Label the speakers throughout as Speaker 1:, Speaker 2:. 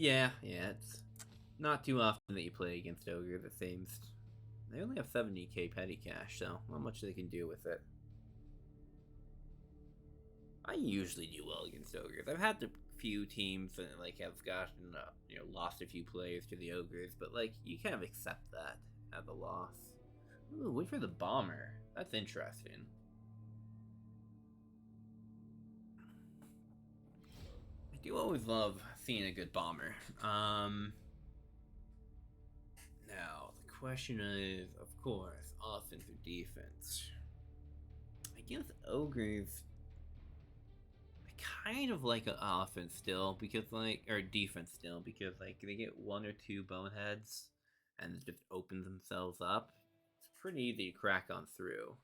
Speaker 1: Yeah, it's not too often that you play against Ogres, it seems. They only have 70k petty cash, so not much they can do with it. I usually do well against Ogres. I've had a few teams that like have gotten lost a few players to the Ogres, but like you kind of accept that as a loss. Ooh, wait for the bomber. That's interesting. I do always love seeing a good bomber. Now the question is, of course, offense or defense. Against Ogres, kind of like an offense still because or defense still because they get one or two boneheads and it just opens themselves up. It's pretty easy to crack on through.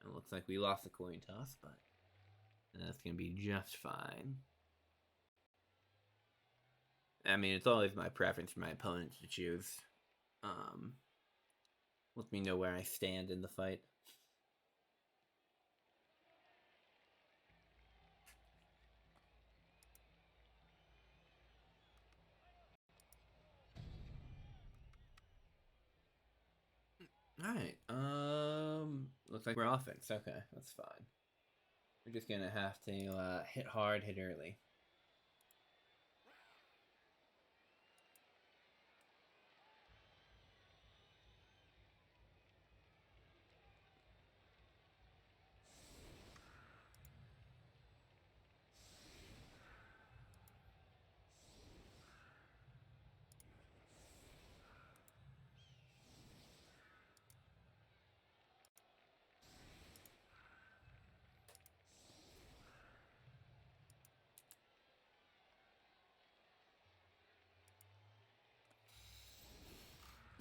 Speaker 1: And it looks like we lost the coin toss, but that's gonna be just fine. I mean, it's always my preference for my opponents to choose. Let me know where I stand in the fight. Alright, looks like we're offense. Okay, that's fine. We're just gonna have to hit hard, hit early.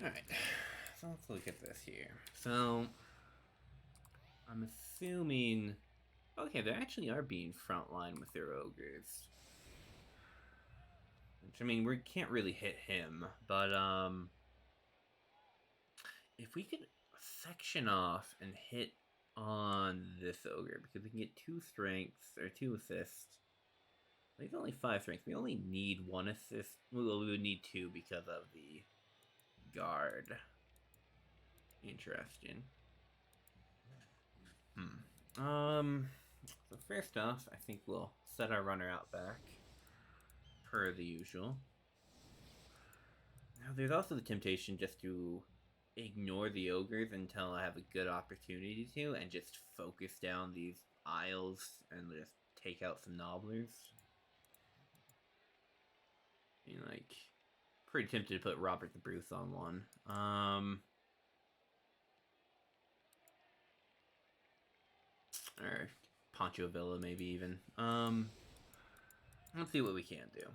Speaker 1: Alright, so let's look at this here. So, I'm assuming... Okay, they actually are being frontline with their Ogres. Which, I mean, we can't really hit him, but, if we could section off and hit on this Ogre, because we can get 2 strengths, or 2 assists. He's only 5 strengths. We only need 1 assist. Well, we would need 2 because of the guard. Interesting. So first off, I think we'll set our runner out back, per the usual. Now, there's also the temptation just to ignore the Ogres until I have a good opportunity to, and just focus down these Isles and just take out some Nobblers. I mean, like, pretty tempted to put Robert the Bruce on one. Or Poncho Villa, maybe even. Let's see what we can do.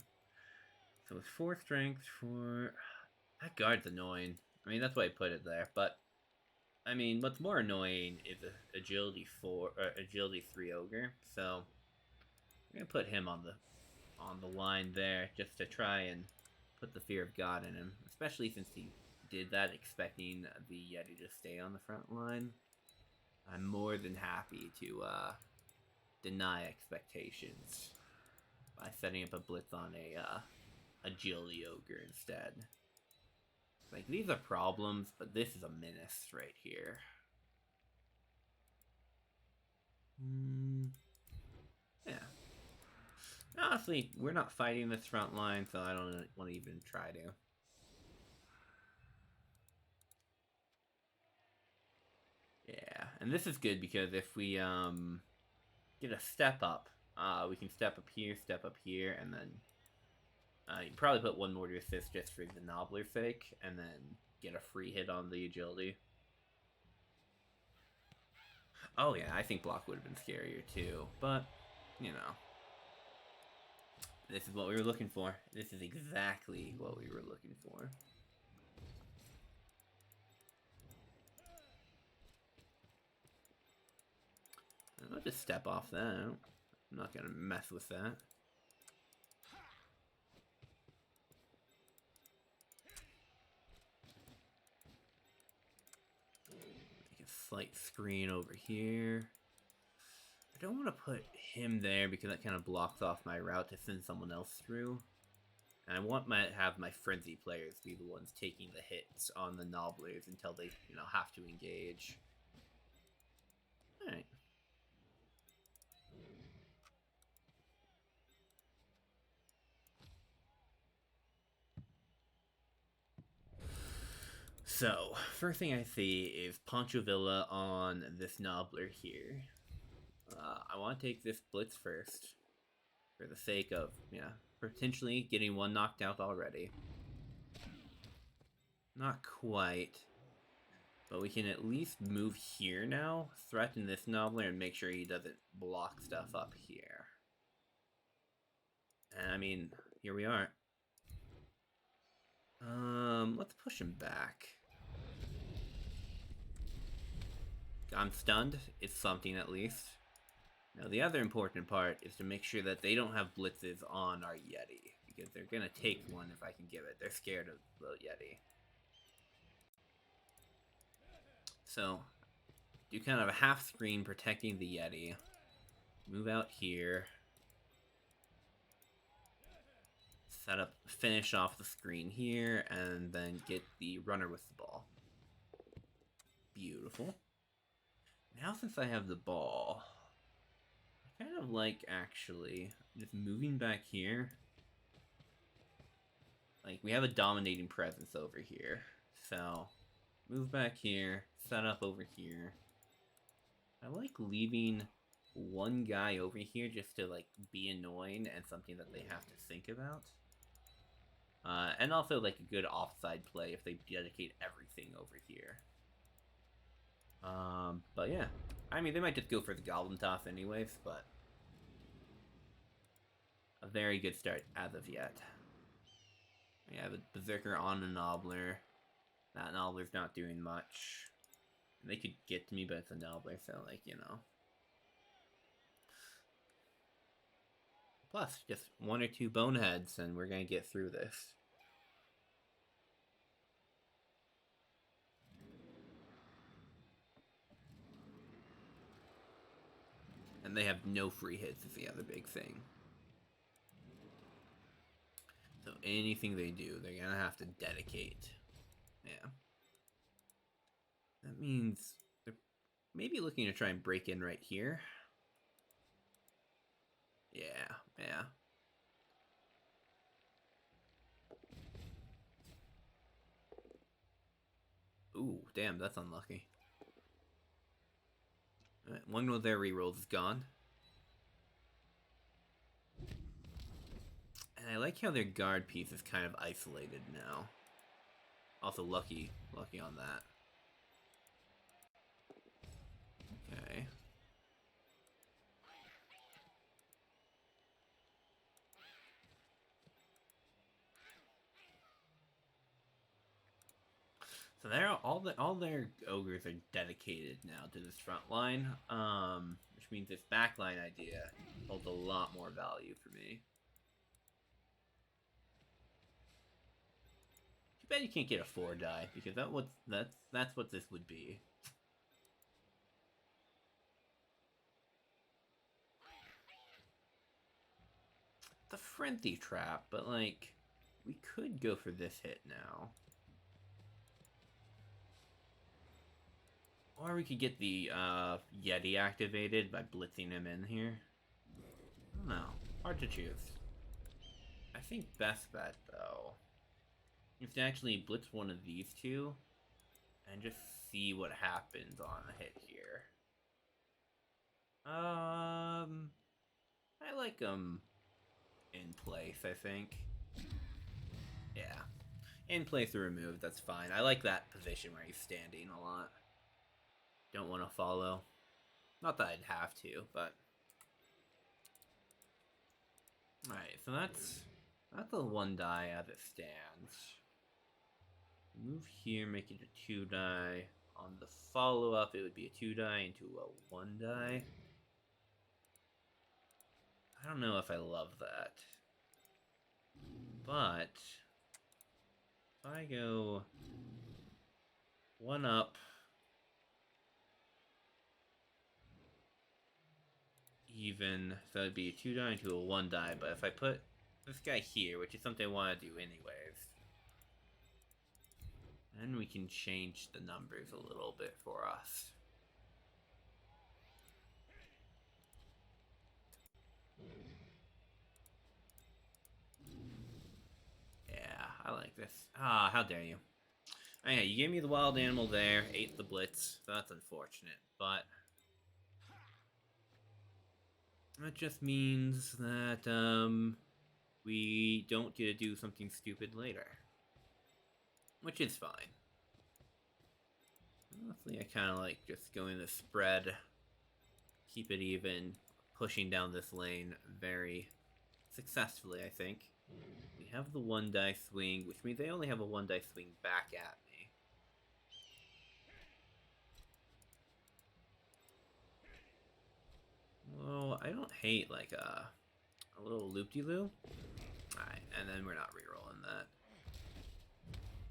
Speaker 1: So it's 4 strength for... That guard's annoying. I mean, that's why I put it there, but... I mean, what's more annoying is agility 3 Ogre, so... I'm gonna put him on the line there, just to try and put the fear of God in him. Especially since he did that expecting the Yeti to stay on the front line. I'm more than happy to deny expectations by setting up a blitz on a agility ogre instead. Like, these are problems, but this is a menace right here. Yeah. Honestly, we're not fighting this front line, so I don't want to even try to. Yeah, and this is good because if we get a step up, we can step up here, and then you can probably put 1 mortar assist just for the Nobbler's sake, and then get a free hit on the agility. Oh yeah, I think block would have been scarier too, but, you know. This is what we were looking for. This is exactly what we were looking for. I'll just step off that. I'm not gonna mess with that. Make a slight screen over here. I don't want to put him there because that kind of blocks off my route to send someone else through. And I want have my frenzy players be the ones taking the hits on the Nobblers until they, have to engage. Alright. So, first thing I see is Pancho Villa on this Nobbler here. I want to take this Blitz first, for the sake of, potentially getting one knocked out already. Not quite. But we can at least move here now, threaten this Nobbler, and make sure he doesn't block stuff up here. And I mean, here we are. Let's push him back. I'm stunned. It's something at least. Now the other important part is to make sure that they don't have blitzes on our Yeti, because they're gonna take one if I can give it. They're scared of the Yeti. So, do kind of a half screen protecting the Yeti. Move out here. Set up, finish off the screen here, and then get the runner with the ball. Beautiful. Now since I have the ball, I kind of like, actually, just moving back here. Like, we have a dominating presence over here. So, move back here, set up over here. I like leaving one guy over here just to, like, be annoying and something that they have to think about. And also, like, a good offside play if they dedicate everything over here. But yeah. I mean, they might just go for the Goblin Toss anyways, but a very good start as of yet. We have a Berserker on a Nobbler. That Nobbler's not doing much. They could get to me, but it's a Nobbler, so, like, Plus, just one or two boneheads, and we're gonna get through this. And they have no free hits is the other big thing. So anything they do, they're gonna have to dedicate. Yeah. That means they're maybe looking to try and break in right here. Yeah. Ooh, damn, that's unlucky. Alright, one of their rerolls is gone. And I like how their guard piece is kind of isolated now. Also lucky on that. Okay. So they're all their ogres are dedicated now to this front line, which means this backline idea holds a lot more value for me. Too bad you can't get a 4-die, because that's what this would be. The frenzy trap, but like, we could go for this hit now. Or we could get the Yeti activated by blitzing him in here. I don't know. Hard to choose. I think best bet, though, is to actually blitz one of these two and just see what happens on a hit here. I like them in place, I think. Yeah. In place or removed, that's fine. I like that position where he's standing a lot. Don't want to follow. Not that I'd have to, but... Alright, so that's a 1-die as it stands. Move here, make it a 2-die. On the follow-up, it would be a 2-die into a 1-die. I don't know if I love that. But... if I go... 1 up... even, so it'd be a 2-die into a 1-die, but if I put this guy here, which is something I want to do anyways. And we can change the numbers a little bit for us. Yeah, I like this. Ah, how dare you. Okay, you gave me the wild animal there, ate the blitz, so that's unfortunate, but that just means that, we don't get to do something stupid later. Which is fine. Honestly, I kind of like just going to spread, keep it even, pushing down this lane very successfully, I think. We have the 1-die swing, which means they only have a 1-die swing back at me. Well, I don't hate, like, a little loop-de-loo. Alright, and then we're not rerolling that.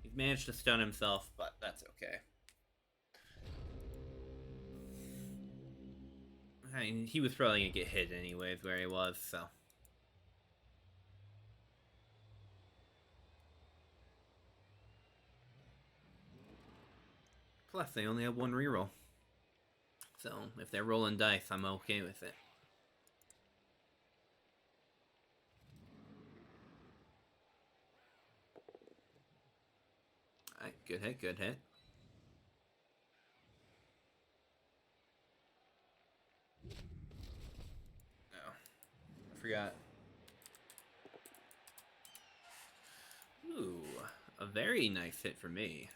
Speaker 1: He's managed to stun himself, but that's okay. I mean, he was probably gonna get hit anyways where he was, so. Plus, they only have one reroll. So, if they're rolling dice, I'm okay with it. Alright, good hit, good hit. Oh, I forgot. Ooh, a very nice hit for me.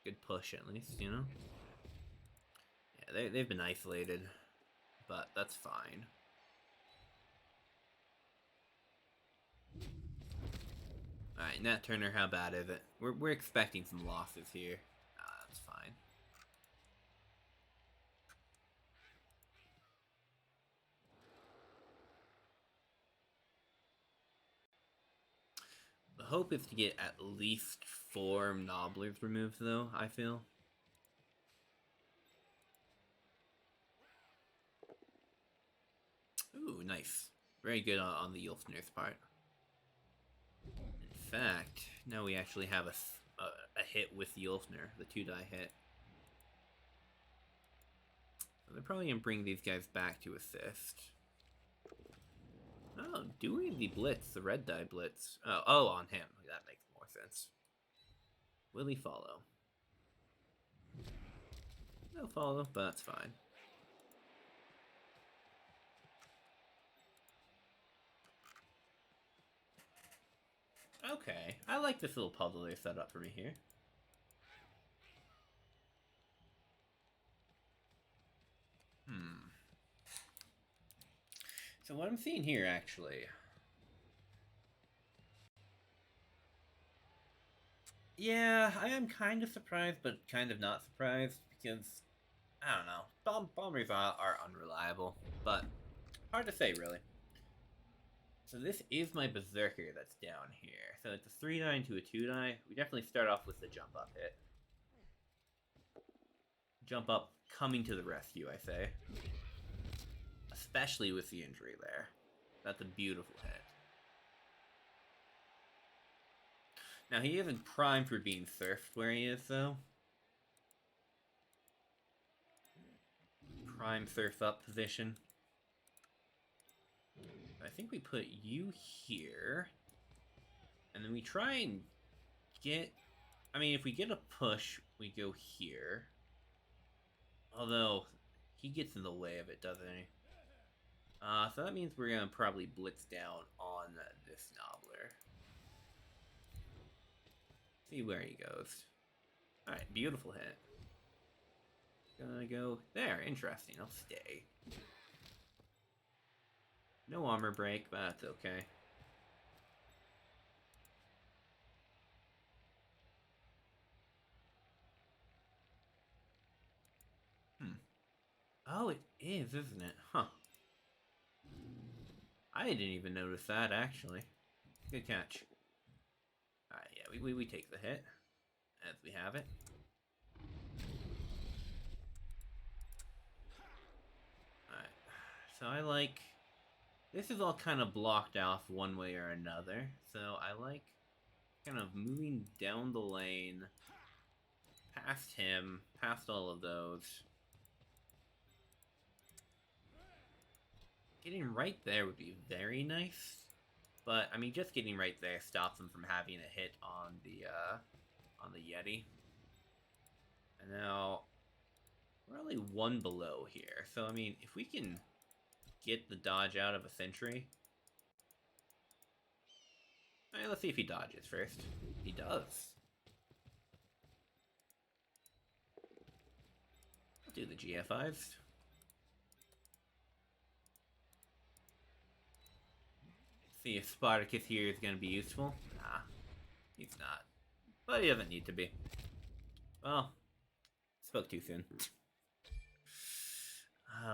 Speaker 1: Good push, at least, you know? Yeah, they've been isolated, but that's fine. Alright, Nat Turner, how bad is it? We're expecting some losses here. That's fine. The hope is to get at least 4 Nobblers removed, though, I feel. Ooh, nice. Very good on the Yulfner's part. In fact, now we actually have a hit with the Yulfner, the 2-die hit. So they're probably going to bring these guys back to assist. Oh, doing the blitz, the red die blitz. Oh, on him. That makes more sense. Will he follow? No follow, but that's fine. Okay, I like this little puzzle they set up for me here. So what I'm seeing here, actually... Yeah, I am kind of surprised, but kind of not surprised, because, I don't know, bombers are unreliable, but hard to say, really. So this is my Berserker that's down here. So it's a 3-die into a 2-die. We definitely start off with the jump up hit. Jump up, coming to the rescue, I say. Especially with the injury there. That's a beautiful hit. Now, he isn't primed for being surfed where he is, though. Prime surf up position. I think we put you here. And then we try and get... I mean, if we get a push, we go here. Although, he gets in the way of it, doesn't he? So that means we're going to probably blitz down on this Nobbler. See where he goes. Alright, beautiful hit. Gonna go there. Interesting. I'll stay. No armor break, but that's okay. Oh, it is, isn't it? Huh. I didn't even notice that, actually. Good catch. Alright, yeah, we take the hit. As we have it. Alright. So I like this is all kind of blocked off one way or another, so I like kind of moving down the lane, past him, past all of those. Getting right there would be very nice, but I mean, just getting right there stops him from having a hit on the Yeti. And now we're only one below here, so I mean, if we can get the dodge out of a sentry. Alright, let's see if he dodges first. He does. I'll do the GFIs. See if Spartacus here is going to be useful. Nah, he's not. But he doesn't need to be. Well, spoke too soon.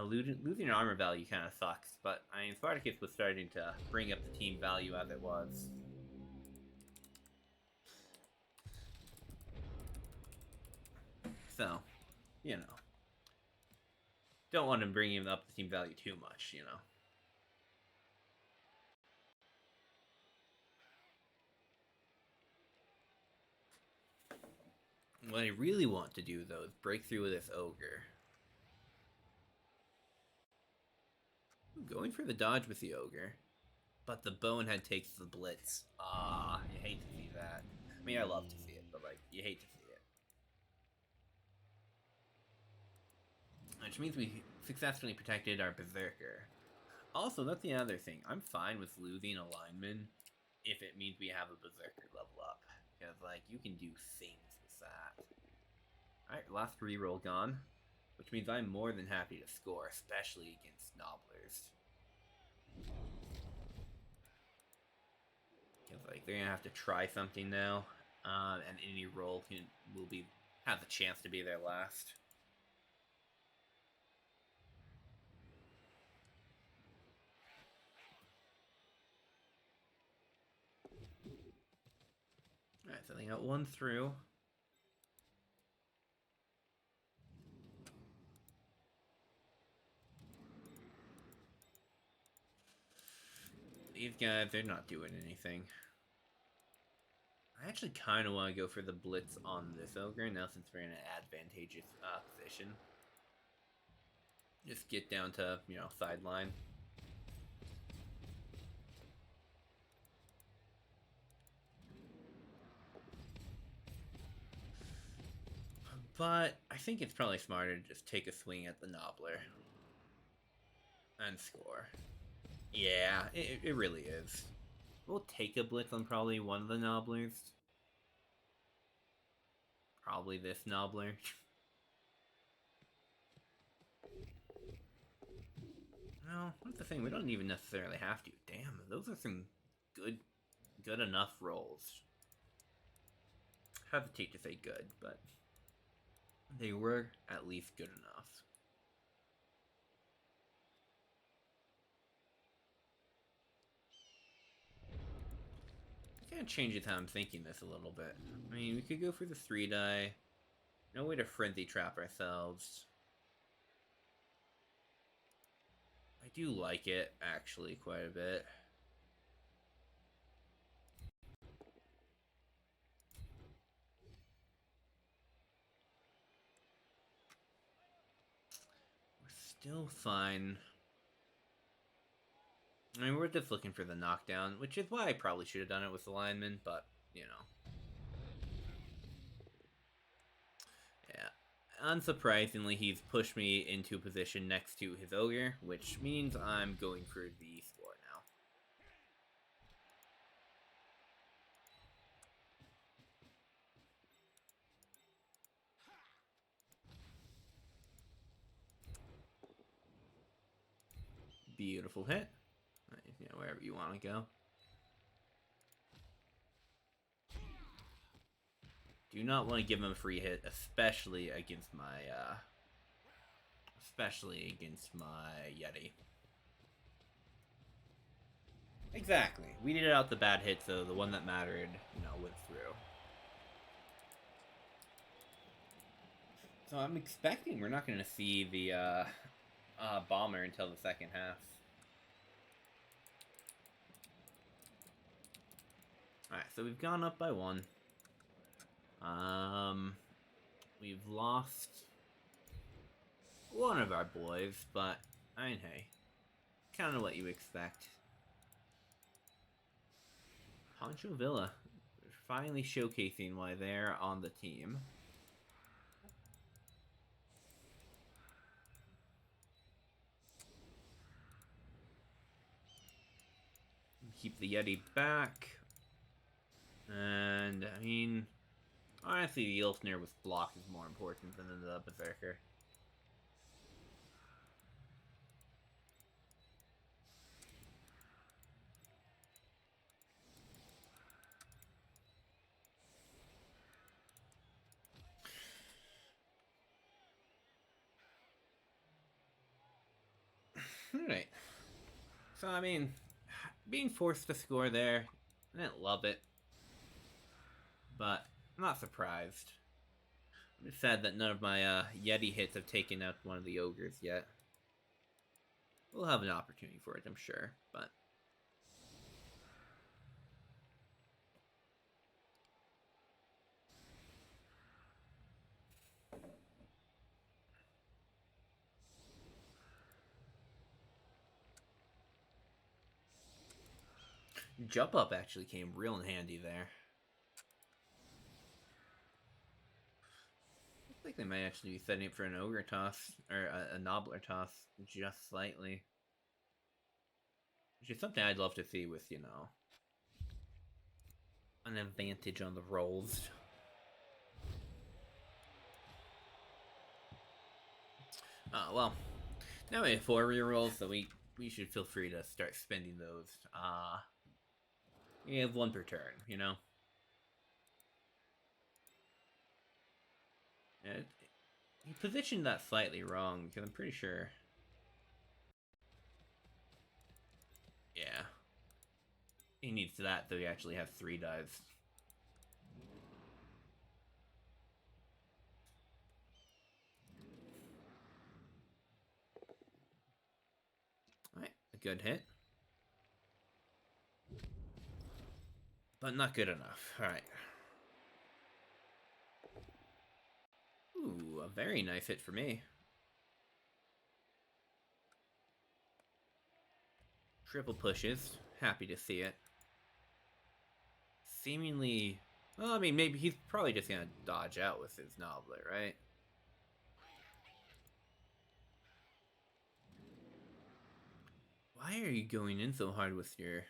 Speaker 1: Losing your armor value kind of sucks, but I mean, Spartacus was starting to bring up the team value as it was. So, you know. Don't want to bring him up the team value too much, you know. What I really want to do, though, is break through with this Ogre. Going for the dodge with the Ogre. But the Bonehead takes the Blitz. Ah, you hate to see that. I mean, I love to see it, but, like, you hate to see it. Which means we successfully protected our Berserker. Also, that's the other thing. I'm fine with losing a lineman if it means we have a Berserker level up. Because, like, you can do things with that. Alright, last reroll gone. Which means I'm more than happy to score, especially against Nobblers. Because, like, they're going to have to try something now. And any roll will have the chance to be their last. Alright, so they got one through. These guys, they're not doing anything. I actually kind of want to go for the Blitz on this Ogre now since we're in an advantageous position. Just get down to, you know, sideline. But I think it's probably smarter to just take a swing at the Nobbler. And score. Yeah, it really is. We'll take a Blitz on probably one of the Nobblers. Probably this Nobbler. No, that's the thing. We don't even necessarily have to. Damn, those are some good enough rolls. Hesitate to say good, but they were at least good enough. It kind of changes how I'm thinking this a little bit. I mean, we could go for the 3-die. No way to frenzy trap ourselves. I do like it, actually, quite a bit. We're still fine. I mean, we're just looking for the knockdown, which is why I probably should have done it with the lineman, but, you know. Yeah. Unsurprisingly, he's pushed me into a position next to his Ogre, which means I'm going for the score now. Beautiful hit. You know, wherever you want to go. Do not want to give him a free hit, especially against my Yeti. Exactly. We needed out the bad hit, so the one that mattered, you know, went through. So I'm expecting we're not going to see the bomber until the second half. Alright, so we've gone up by 1. We've lost one of our boys, but I mean, hey, kind of what you expect. Pancho Villa, finally showcasing why they're on the team. Keep the Yeti back. And, I mean, honestly, the Ilfnir with block is more important than the Berserker. Alright. So, I mean, being forced to score there, I didn't love it. But I'm not surprised. I'm just sad that none of my Yeti hits have taken out one of the Ogres yet. We'll have an opportunity for it, I'm sure, but... Jump up actually came real in handy there. I think they might actually be setting up for an Ogre toss, or a Nobbler toss, just slightly. Which is something I'd love to see with, you know, an advantage on the rolls. Well, now we have 4 rerolls, so we should feel free to start spending those. We have 1 per turn, you know? He positioned that slightly wrong, because I'm pretty sure... Yeah. He needs that, though he actually has 3 dives. Alright, a good hit. But not good enough. Alright. Ooh, a very nice hit for me. Triple pushes. Happy to see it. Seemingly... Well, I mean, maybe he's probably just gonna dodge out with his Nobbler, right? Why are you going in so hard with your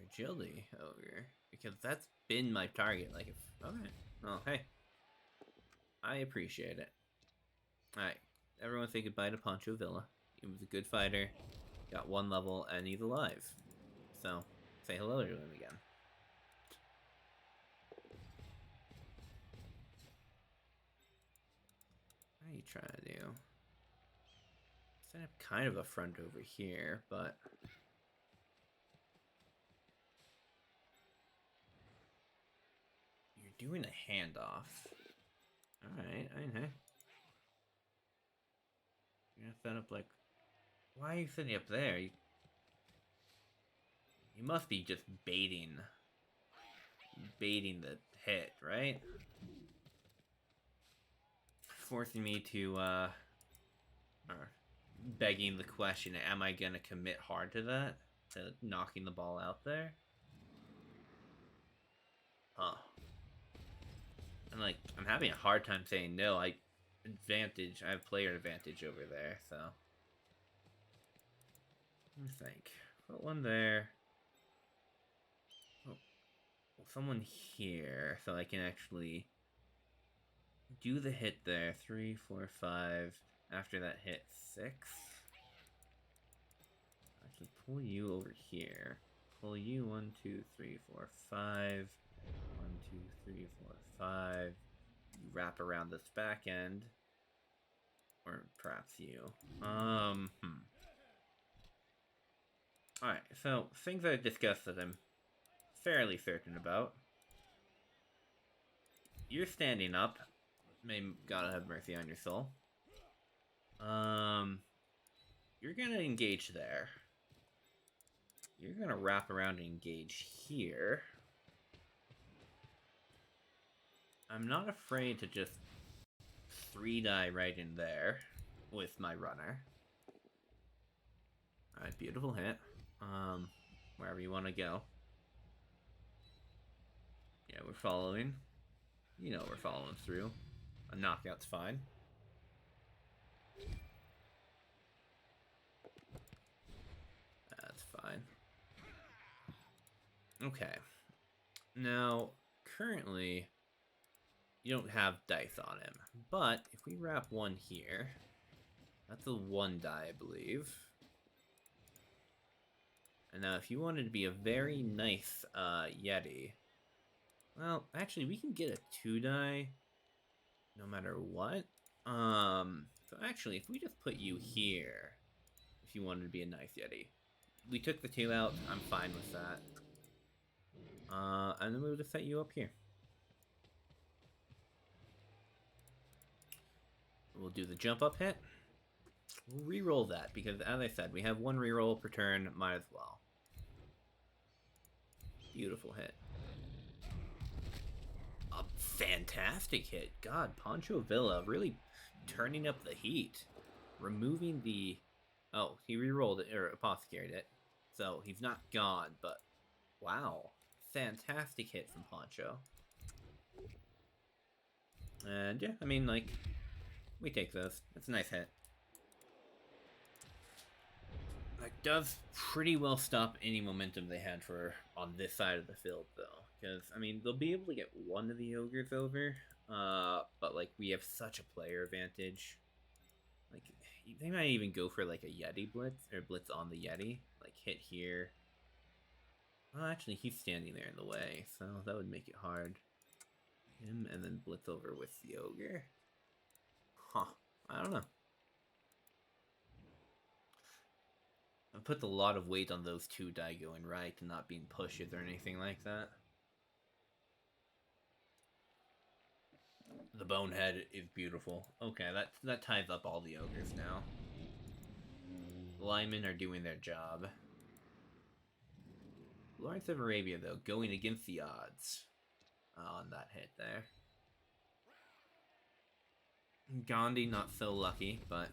Speaker 1: agility, Ogre? Because that's been my target. Like, if... Okay. Well, hey. I appreciate it. Alright. Everyone say goodbye to Pancho Villa. He was a good fighter. Got 1 level, and he's alive. So, say hello to him again. What are you trying to do? Set up kind of a front over here, but... You're doing a handoff. Alright, I know. You're gonna set up like... Why are you sitting up there? You must be just baiting the hit, right? Forcing me to, or begging the question, am I gonna commit hard to that? To knocking the ball out there? Huh. And, like, I'm having a hard time saying no. I have player advantage over there, so... Let me think. Put 1 there. Oh, someone here, so I can actually do the hit there. 3, 4, 5. After that hit, 6. I can pull you over here. Pull you 1, 2, 3, 4, 5. 1, 2, 3, 4, 5. You wrap around this back end. Or perhaps you. Alright, so things I discussed that I'm fairly certain about. You're standing up. May God have mercy on your soul. You're gonna engage there. You're gonna wrap around and engage here. I'm not afraid to just 3-die right in there with my runner. Alright, beautiful hit. Wherever you want to go. Yeah, we're following. You know we're following through. A knockout's fine. That's fine. Okay. Now, currently, you don't have dice on him. But if we wrap one here, that's a 1 die, I believe. And now, if you wanted to be a very nice Yeti, well, actually, we can get a 2 die no matter what. So actually, if we just put you here, if you wanted to be a nice Yeti, we took the 2 out. I'm fine with that. And then we'll just set you up here. We'll do the jump up hit. We'll re-roll that because, as I said, we have 1 re-roll per turn. Might as well. Beautiful hit. A fantastic hit. God, Pancho Villa really turning up the heat. Removing the... Oh, he re-rolled it, or apothecaried it. So he's not gone, but wow. Fantastic hit from Pancho. And yeah, I mean, like, we take those. It's a nice hit. That does pretty well stop any momentum they had for on this side of the field, though. Because, I mean, they'll be able to get one of the Ogres over, but, like, we have such a player advantage. Like, they might even go for, like, a Yeti blitz, or blitz on the Yeti. Like, hit here. Well, actually, he's standing there in the way, so that would make it hard. Him, and then blitz over with the Ogre. Huh. I don't know. I've put a lot of weight on those 2 die going right and not being pushes or anything like that. The bonehead is beautiful. Okay, that ties up all the Ogres now. The linemen are doing their job. Lawrence of Arabia, though, going against the odds on that hit there. Gandhi, not so lucky, but...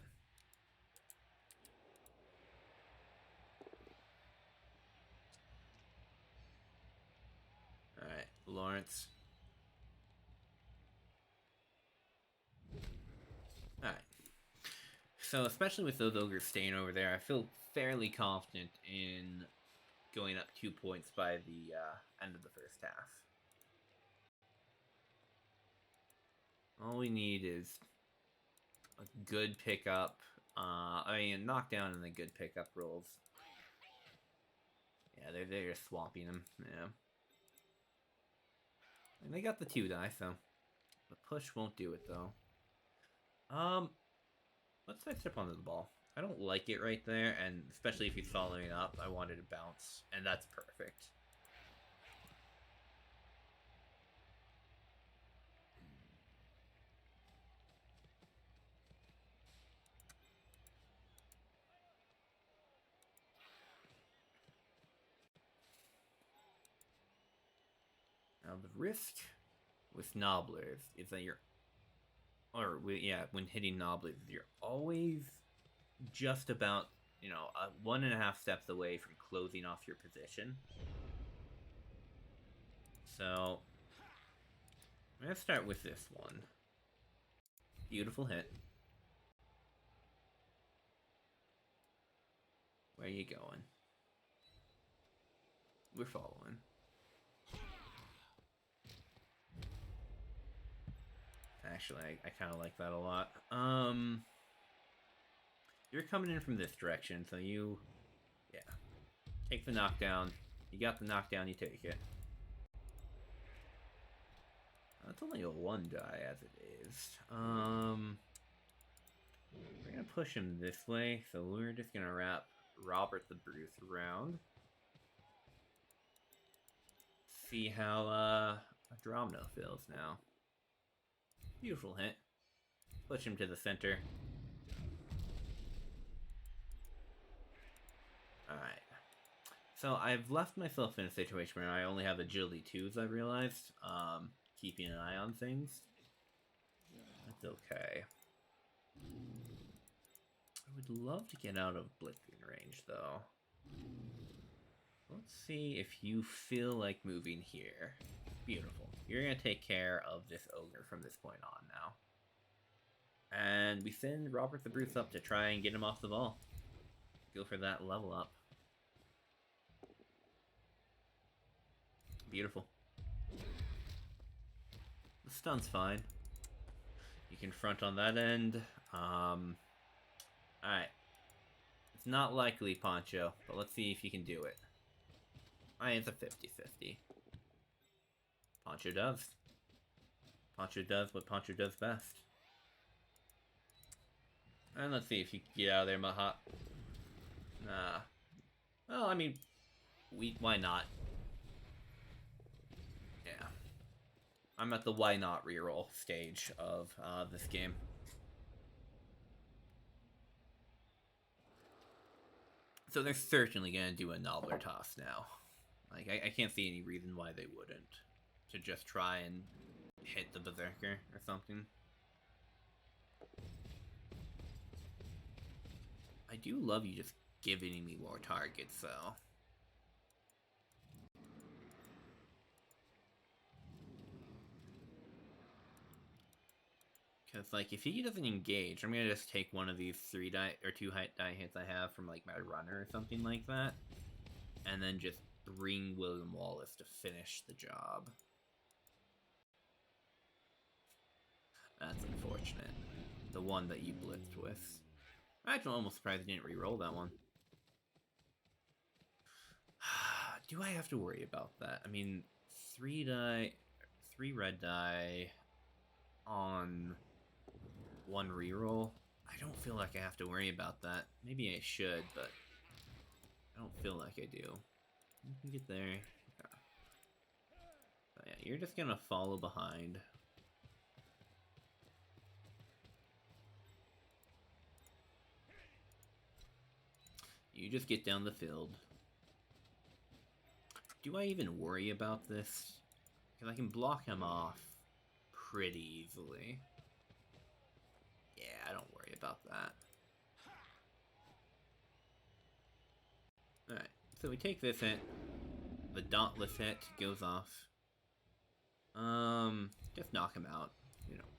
Speaker 1: Alright, Lawrence. Alright. So, especially with those Ogres staying over there, I feel fairly confident in going up 2 points by the end of the first half. All we need is a good pickup. I mean, knockdown and then good pickup rolls. Yeah, they're just swamping them. Yeah. And they got the 2 die, so the push won't do it though. Let's sidestep onto the ball. I don't like it right there, and especially if he's following up, I wanted to bounce, and that's perfect. Now the risk with Nobblers is that when hitting Nobblers, you're always just about, 1.5 steps away from closing off your position. So, I'm going to start with this one. Beautiful hit. Where are you going? We're following. Actually, I kind of like that a lot. You're coming in from this direction, so take the knockdown. You got the knockdown, you take it. That's only a 1 die as it is. We're gonna push him this way, so we're just gonna wrap Robert the Bruce around. See how Dromno feels now. Beautiful hit. Push him to the center. Alright. So I've left myself in a situation where I only have agility 2s, I realized. keeping an eye on things. That's okay. I would love to get out of blitzing range, though. Let's see if you feel like moving here. Beautiful. You're going to take care of this ogre from this point on now. And we send Robert the Bruce up to try and get him off the ball. Go for that level up. Beautiful. The stun's fine. You can front on that end. Alright. It's not likely, Poncho, but let's see if you can do it. It's a 50-50. Poncho does. Poncho does what Poncho does best. And let's see if you can get out of there, Mahat. Nah. Well, I mean, why not? Yeah. I'm at the why not reroll stage of this game. So they're certainly going to do a Nobbler toss now. Like, I can't see any reason why they wouldn't. To just try and hit the Berserker or something. I do love you just giving me more targets, though. Because, like, if he doesn't engage, I'm going to just take one of these 2 die hits I have from, like, my runner or something like that. And then just bring William Wallace to finish the job. That's unfortunate. The one that you blitzed with. I'm actually almost surprised you didn't re-roll that one. Do I have to worry about that? I mean, 3 red die on 1 reroll. I don't feel like I have to worry about that. Maybe I should, but I don't feel like I do. You can get there. Okay. So yeah, you're just gonna follow behind. You just get down the field. Do I even worry about this? Because I can block him off pretty easily. Yeah, I don't worry about that. Alright, so we take this hit. The dauntless hit goes off. Just knock him out. You know,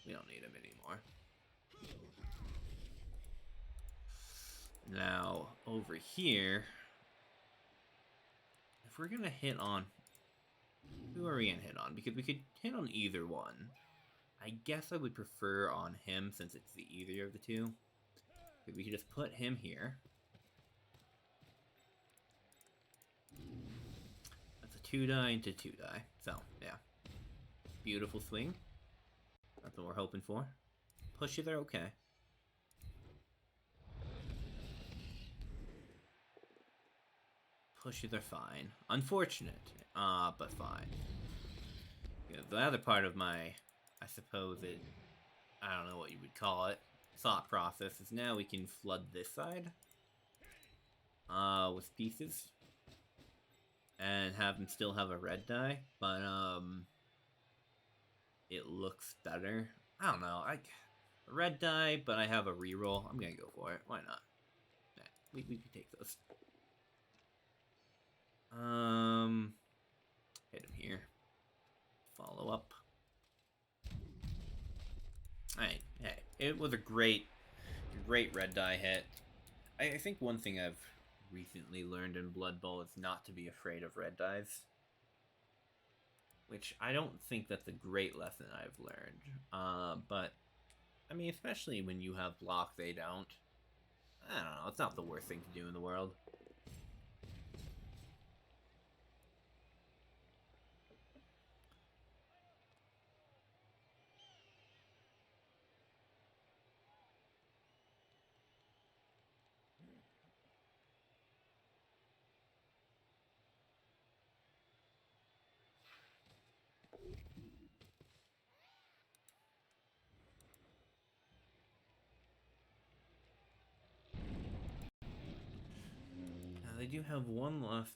Speaker 1: we don't need him anymore. Now, over here, if we're gonna hit on... Who are we gonna hit on? Because we could hit on either one. I guess I would prefer on him since it's the easier of the two. But we could just put him here. That's a 2 die into 2 die. So, yeah. Beautiful swing. That's what we're hoping for. Pushes are okay. Pushes are fine. Unfortunate, but fine. Yeah, the other part of my, I suppose I don't know what you would call it, thought process is now we can flood this side with pieces and have him still have a red die, but it looks better. I don't know, red die, but I have a reroll. I'm gonna go for it. Why not? Yeah, we can take those. Hit him here. Follow up. Alright, hey, it was a great red die hit. I think one thing I've recently learned in Blood Bowl is not to be afraid of red dies. Which I don't think that's a great lesson I've learned. But, I mean, especially when you have block they don't. I don't know, it's not the worst thing to do in the world. They do have one left.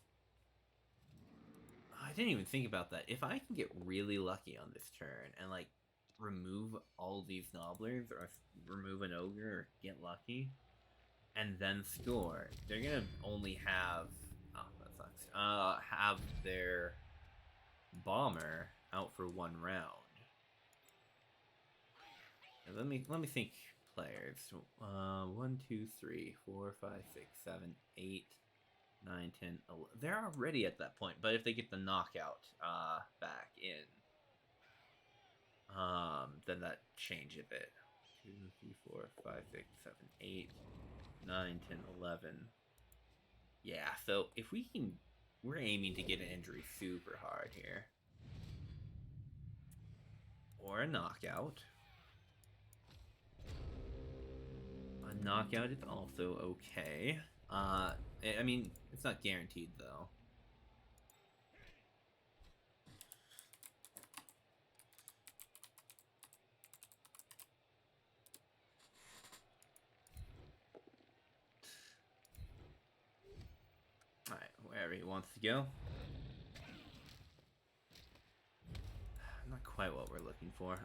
Speaker 1: I didn't even think about that. If I can get really lucky on this turn and like remove all these nobblers or remove an ogre or get lucky and then score, they're gonna only have that sucks. Have their bomber out for one round. And let me think players. 1, 2, 3, 4, 5, 6, 7, 8, 9, 10, 11. They're already at that point, but if they get the knockout back in, then that changes it. 2, 3, 4, 5, 6, 7, 8, 9, 10, 11. Yeah, so if we can, we're aiming to get an injury super hard here. Or a knockout. A knockout is also okay. I mean, it's not guaranteed though. Alright, wherever he wants to go. Not quite what we're looking for.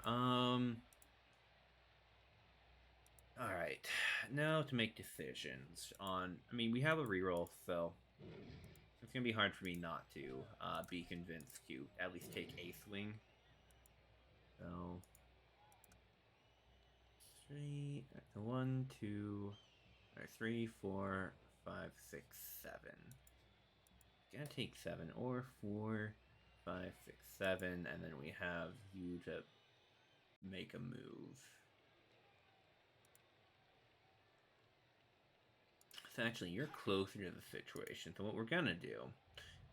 Speaker 1: Alright, now to make decisions on... I mean, we have a reroll, so it's gonna be hard for me not to be convinced to at least take a swing. So... 1, 2... 3, 4, 5, 6, 7. Gonna take 7 or 4, 5, 6, 7, and then we have you to make a move. So actually, you're closer to the situation. So what we're gonna do,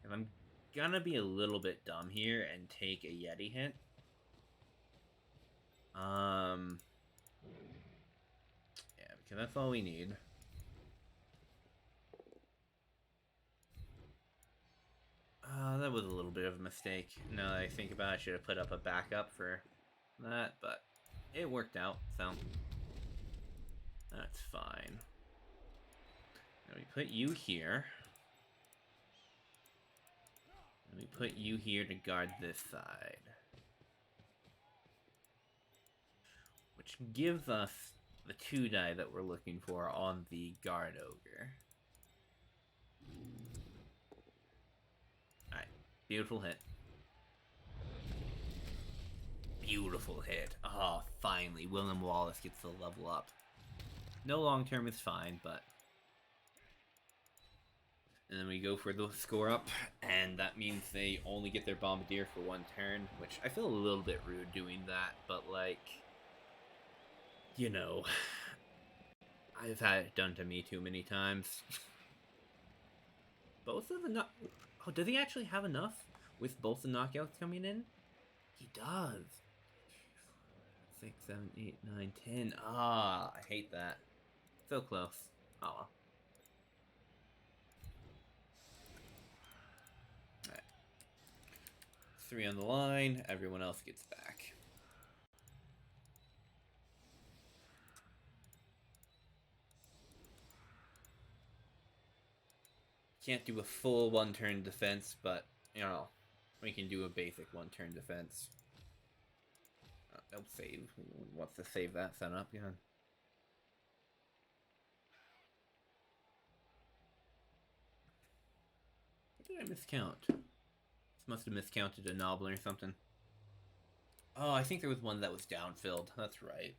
Speaker 1: and I'm gonna be a little bit dumb here and take a Yeti hit. Yeah, because that's all we need. That was a little bit of a mistake. Now that I think about it, I should have put up a backup for that, but it worked out, so that's fine. Now we put you here. And we put you here to guard this side. Which gives us the 2 die that we're looking for on the guard ogre. Alright, beautiful hit. Beautiful hit. Oh, finally, William Wallace gets the level up. No long term is fine, but... And then we go for the score up, and that means they only get their bombardier for 1 turn, which I feel a little bit rude doing that, but like... You know... I've had it done to me too many times. Both of the oh, does he actually have enough with both the knockouts coming in? He does. 6, 7, 8, 9, 10. Ah, I hate that. So close. Oh well. Alright. 3 on the line. Everyone else gets back. Can't do a full 1-turn defense, but, you know, we can do a basic 1-turn defense. No save. Who wants to save that setup? Yeah. What did I miscount? This must have miscounted a noble or something. Oh, I think there was one that was downfilled. That's right.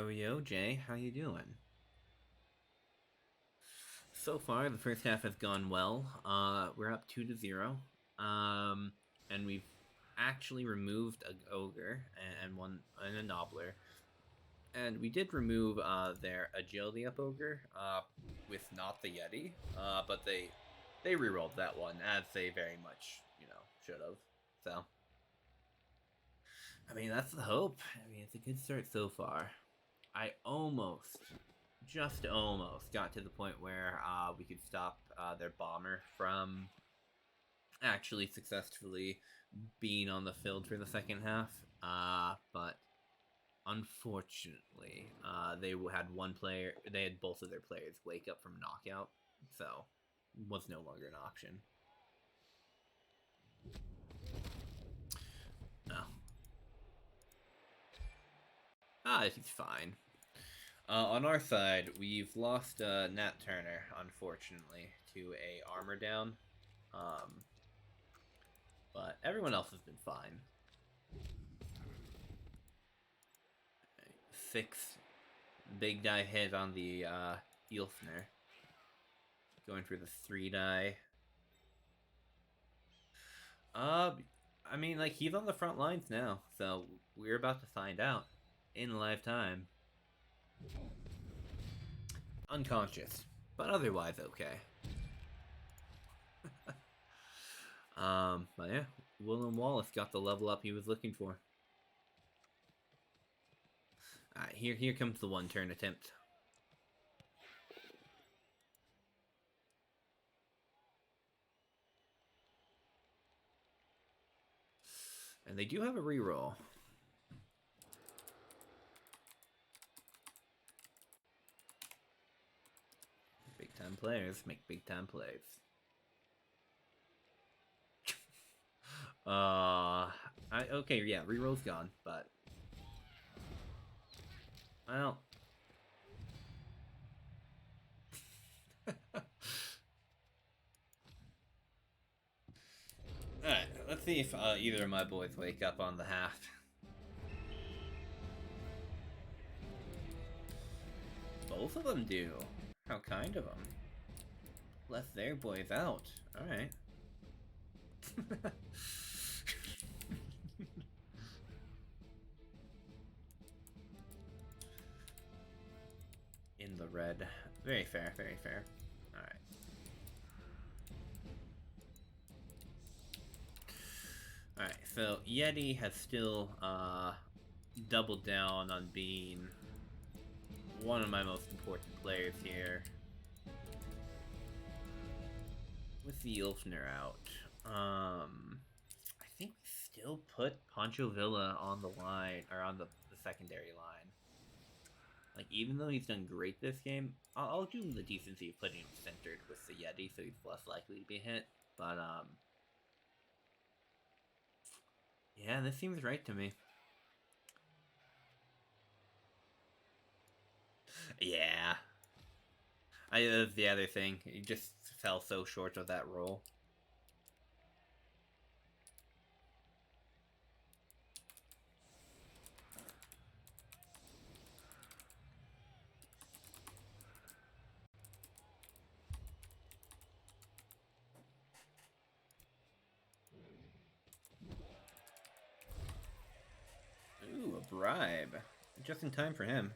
Speaker 1: Yo, Jay, how you doing? So far, the first half has gone well. We're up 2-0. And we've actually removed an ogre and a nobbler. And we did remove their agility up ogre with not the Yeti, but they they rerolled that one, as they very much, should have. So, I mean, that's the hope. I mean, it's a good start so far. I just almost got to the point where we could stop their bomber from actually successfully being on the field for the second half. But unfortunately, they had both of their players wake up from knockout, so was no longer an option. No. He's fine. On our side, we've lost Nat Turner, unfortunately, to a armor down. But everyone else has been fine. 6 big die hit on the Ilfner. Going for the 3 die. I mean, like, he's on the front lines now, so we're about to find out in live time. Unconscious, but otherwise okay. But yeah, William Wallace got the level up he was looking for. Alright, here comes the 1-turn attempt. And they do have a reroll. Big time players make big time plays. Okay, yeah, reroll's gone, but well. Alright, let's see if either of my boys wake up on the half. Both of them do. How kind of them. Left their boys out. Alright. In the red. Very fair, very fair. Alright. Alright, so Yeti has still doubled down on being one of my most important players here. With the Ilfner out. I think we still put Pancho Villa on the line, or on the secondary line. Like, even though he's done great this game, I'll do him the decency of putting him centered with the Yeti, so he's less likely to be hit. But, yeah, this seems right to me. Yeah. That's the other thing. He just fell so short of that roll. Ooh, a bribe. Just in time for him.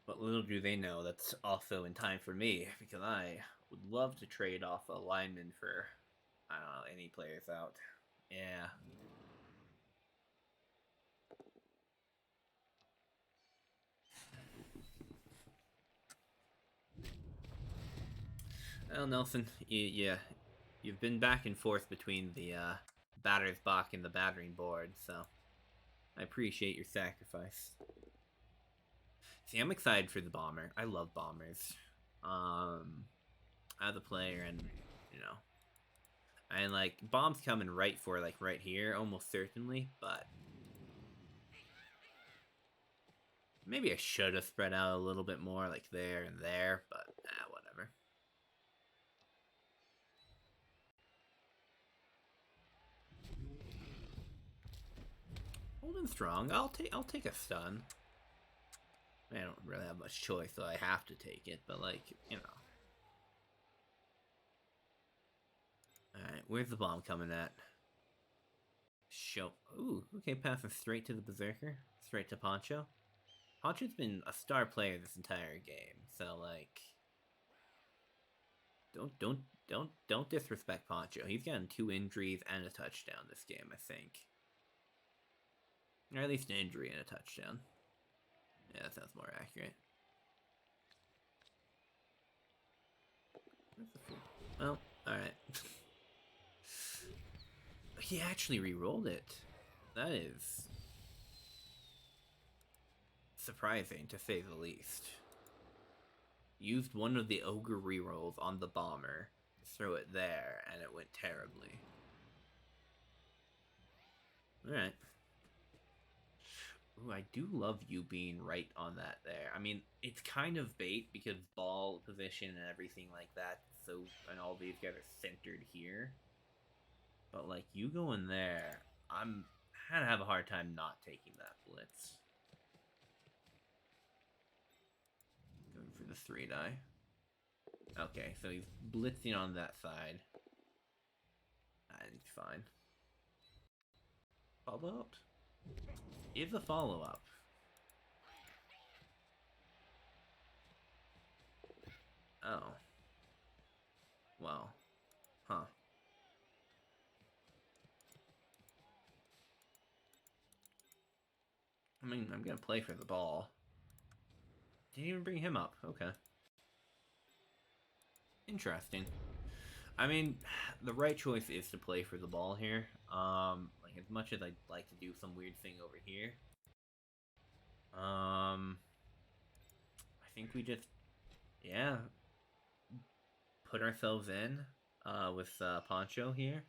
Speaker 1: But little do they know that's also in time for me, because I would love to trade off a lineman for, I don't know, any players out. Yeah. Well, Nelson, you've been back and forth between the batter's box and the battering board, so I appreciate your sacrifice. See, I'm excited for the bomber. I love bombers. As a player, and and like bombs coming right here, almost certainly, but maybe I should have spread out a little bit more, like there and there, but whatever. Holding strong. I'll take a stun. I don't really have much choice, so I have to take it, but like, Alright, where's the bomb coming at? Ooh, okay, passing straight to the Berserker. Straight to Poncho. Poncho's been a star player this entire game, so like, don't disrespect Poncho. He's gotten 2 injuries and a touchdown this game, I think, or at least an injury and a touchdown. Yeah, that sounds more accurate. Well, alright. He actually re-rolled it. That is surprising, to say the least. Used one of the ogre rerolls on the bomber, throw it there, and it went terribly. Alright. Ooh, I do love you being right on that there. I mean, it's kind of bait because ball position and everything like that, so, and all these guys are centered here. But, like, you go in there, I'm gonna have a hard time not taking that blitz. Going for the 3-die. Okay, so he's blitzing on that side. And he's fine. Follow-up? Is a follow-up. Oh. Well. Huh. I mean, I'm gonna play for the ball. Didn't even bring him up. Okay. Interesting. I mean, the right choice is to play for the ball here. Like, as much as I'd like to do some weird thing over here. I think we just, yeah, put ourselves in, with, Poncho here.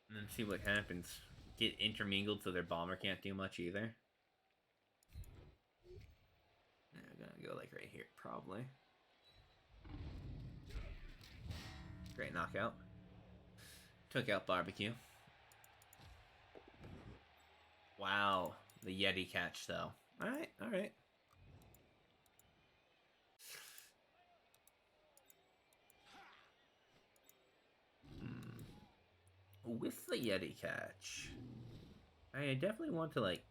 Speaker 1: And then see what happens. Get intermingled so their bomber can't do much either. Yeah, I'm gonna go, like, right here, probably. Great knockout. Took out barbecue. Wow. The Yeti catch, though. Alright, alright. With the Yeti catch, I definitely want to, like,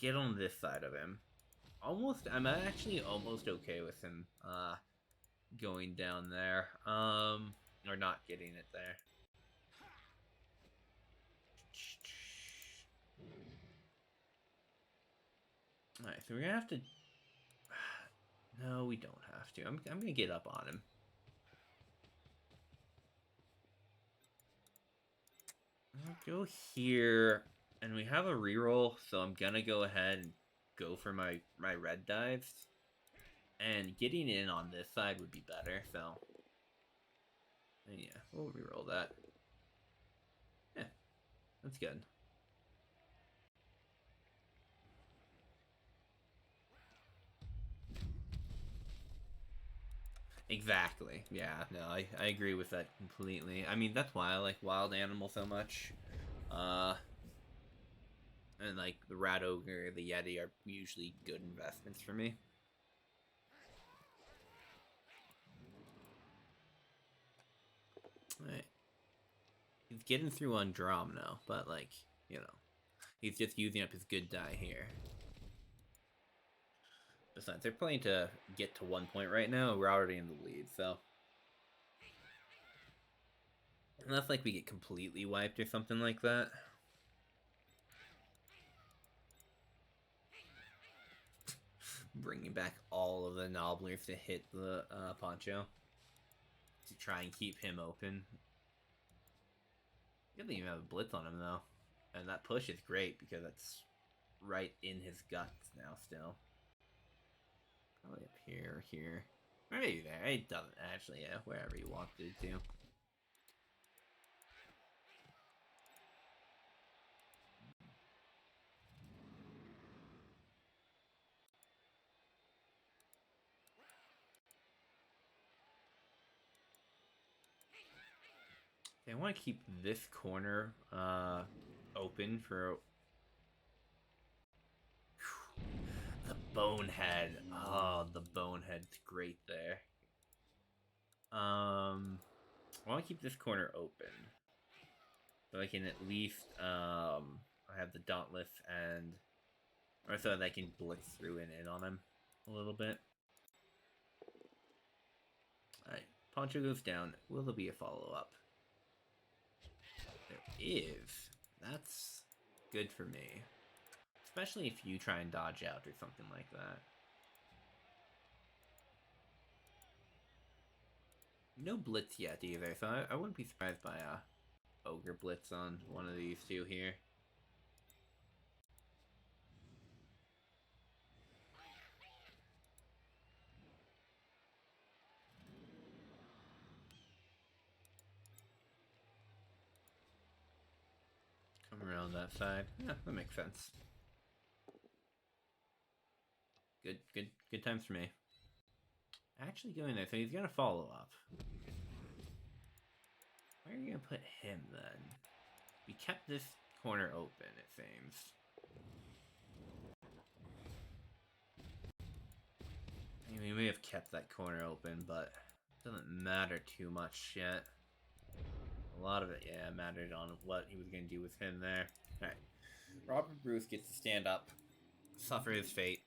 Speaker 1: get on this side of him. I'm actually almost okay with him, going down there. Or not getting it there. Alright, so we're gonna have to... No, we don't have to. I'm gonna get up on him. I'll go here, and we have a reroll, so I'm gonna go ahead and go for my red dives. And getting in on this side would be better, so... Yeah, we'll reroll that. Yeah, that's good. Exactly. Yeah, no, I agree with that completely. I mean, that's why I like Wild Animal so much. And like the Rat Ogre, the Yeti are usually good investments for me. Alright. He's getting through on Drum now, but like, you know, he's just using up his good die here. Besides, they're playing to get to 1 point right now. We're already in the lead, so... Unless, like, we get completely wiped or something like that. Bringing back all of the Nobblers to hit the Poncho. To try and keep him open. He doesn't even have a blitz on him, though. And that push is great, because it's right in his guts now, still. Probably up here or here. Or maybe there. It doesn't actually, yeah, wherever you want it to. I want to keep this corner open for the bonehead. Oh, the bonehead's great there. I want to keep this corner open, so I can at least I have the dauntless and Or so that I can blitz through and in on him a little bit. Alright, Poncho goes down. Will there be a follow-up? There is. That's good for me. Especially if you try and dodge out or something like that. No blitz yet either, so I wouldn't be surprised by a ogre blitz on one of these two here. Come around that side. Yeah, that makes sense. Good times for me. Actually going there, so he's gonna follow up. Where are you gonna put him then? We kept this corner open, it seems. I mean, we may have kept that corner open, but it doesn't matter too much yet. A lot of it, yeah, mattered on what he was gonna do with him there. Alright. Robert Bruce gets to stand up, suffer his fate.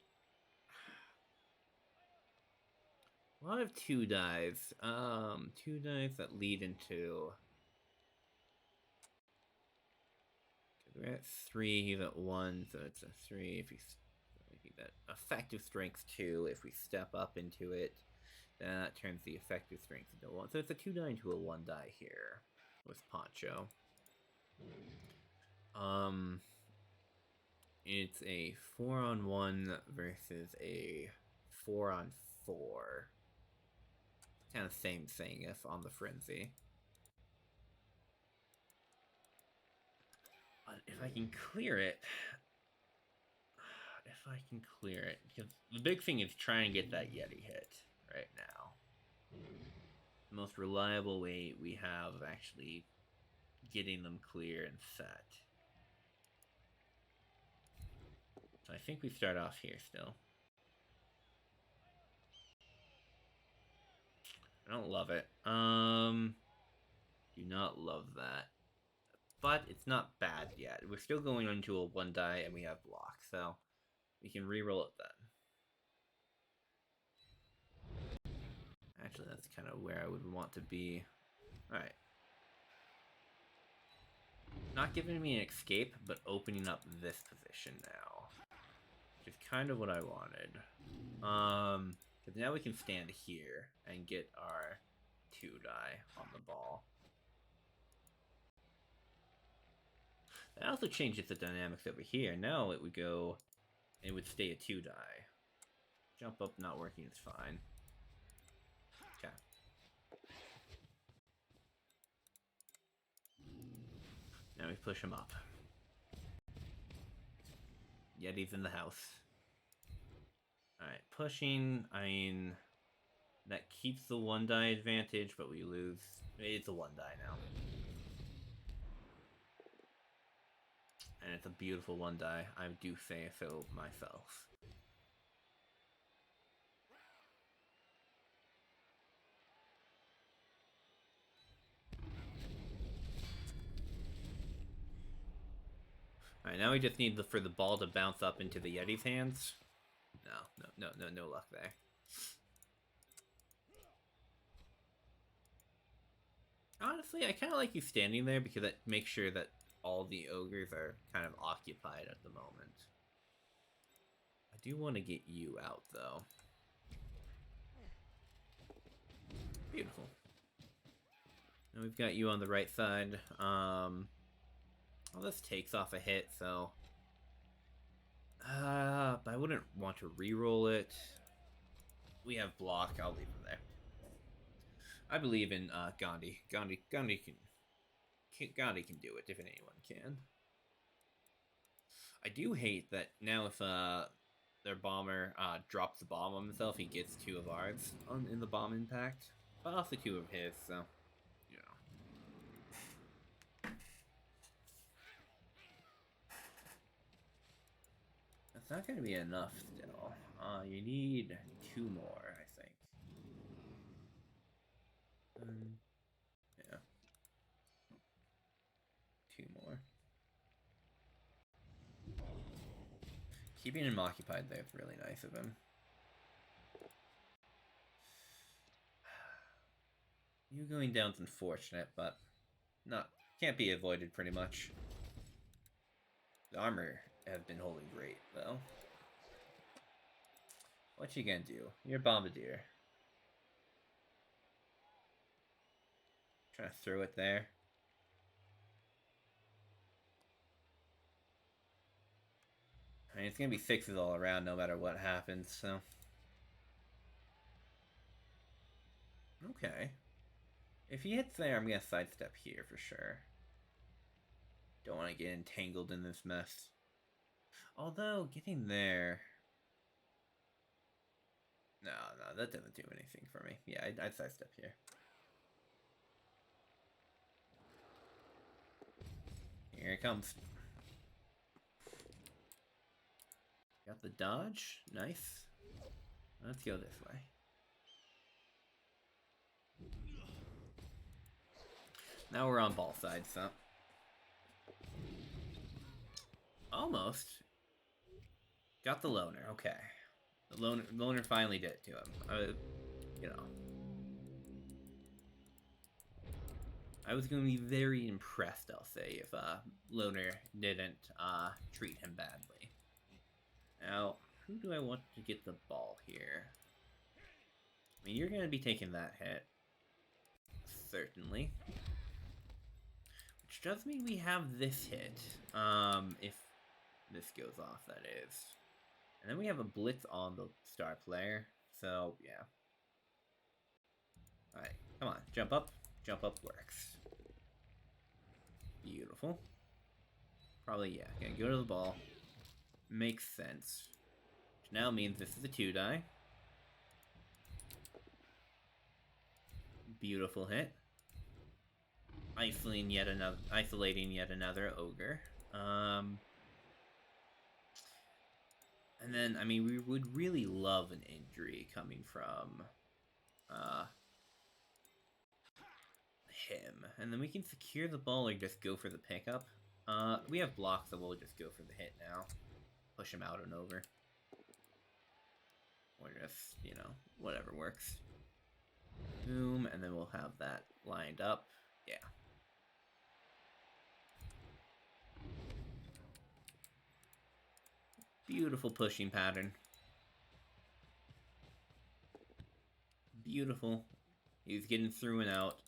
Speaker 1: A lot of 2 dives. 2 dives that lead into... We're at 3, he's at 1, so it's a 3 if he's at effective strength 2. If we step up into it, that turns the effective strength into 1. So it's a 2 die into a 1 die here with Poncho. It's a 4-on-1 versus a 4-on-4. Kind of same thing if on the frenzy. But if I can clear it, because the big thing is trying to get that Yeti hit right now. The most reliable way we have of actually getting them clear and set. So I think we start off here still. I don't love it. Do not love that. But it's not bad yet. We're still going into a 1 die and we have block, so we can reroll it then. Actually, that's kind of where I would want to be. Alright. Not giving me an escape, but opening up this position now. Which is kind of what I wanted. Because now we can stand here and get our 2 die on the ball. That also changes the dynamics over here. Now it would go, it would stay a 2 die. Jump up not working is fine. Okay. Now we push him up. Yeti's in the house. Alright, pushing, I mean, that keeps the 1 die advantage, but we lose. It's a 1 die now. And it's a beautiful 1 die. I do say so myself. Alright, now we just need for the ball to bounce up into the Yeti's hands. No luck there. Honestly, I kind of like you standing there because it makes sure that all the ogres are kind of occupied at the moment. I do want to get you out, though. Beautiful. Now we've got you on the right side. Well, this takes off a hit, so... but I wouldn't want to re-roll it. We have block. I'll leave it there. I believe in Gandhi. Gandhi can do it if anyone can. I do hate that now if their bomber drops the bomb on himself, he gets 2 of ours in the bomb impact, but also 2 of his. So, you know. That's not going to be enough still. You need 2 more, I think. Yeah. 2 more. Keeping him occupied there is really nice of him. You going down's unfortunate, but can't be avoided pretty much. The armor has been holding great, though. What you gonna do? You're a bombardier. Trying to throw it there. I mean, it's gonna be sixes all around no matter what happens, so. Okay. If he hits there, I'm gonna sidestep here for sure. Don't want to get entangled in this mess. Although, getting there... No, that doesn't do anything for me. Yeah, I'd sidestep here. Here it comes. Got the dodge. Nice. Let's go this way. Now we're on ball side, so... Almost. Got the loner, okay. The loner finally did it to him. You know. I was going to be very impressed, I'll say, if loner didn't treat him badly. Now, who do I want to get the ball here? I mean, you're going to be taking that hit. Certainly. Which does mean we have this hit. If this goes off, that is. And then we have a blitz on the star player. So, yeah. Alright, come on. Jump up. Jump up works. Beautiful. Probably, yeah. Gonna go to the ball. Makes sense. Which now means this is a 2-die. Beautiful hit. Isolating yet another ogre. And then, I mean, we would really love an injury coming from him. And then we can secure the ball or just go for the pickup. We have blocks, so we'll just go for the hit now. Push him out and over. Or just, you know, whatever works. Boom, and then we'll have that lined up. Yeah. Beautiful pushing pattern. Beautiful. He's getting through and out.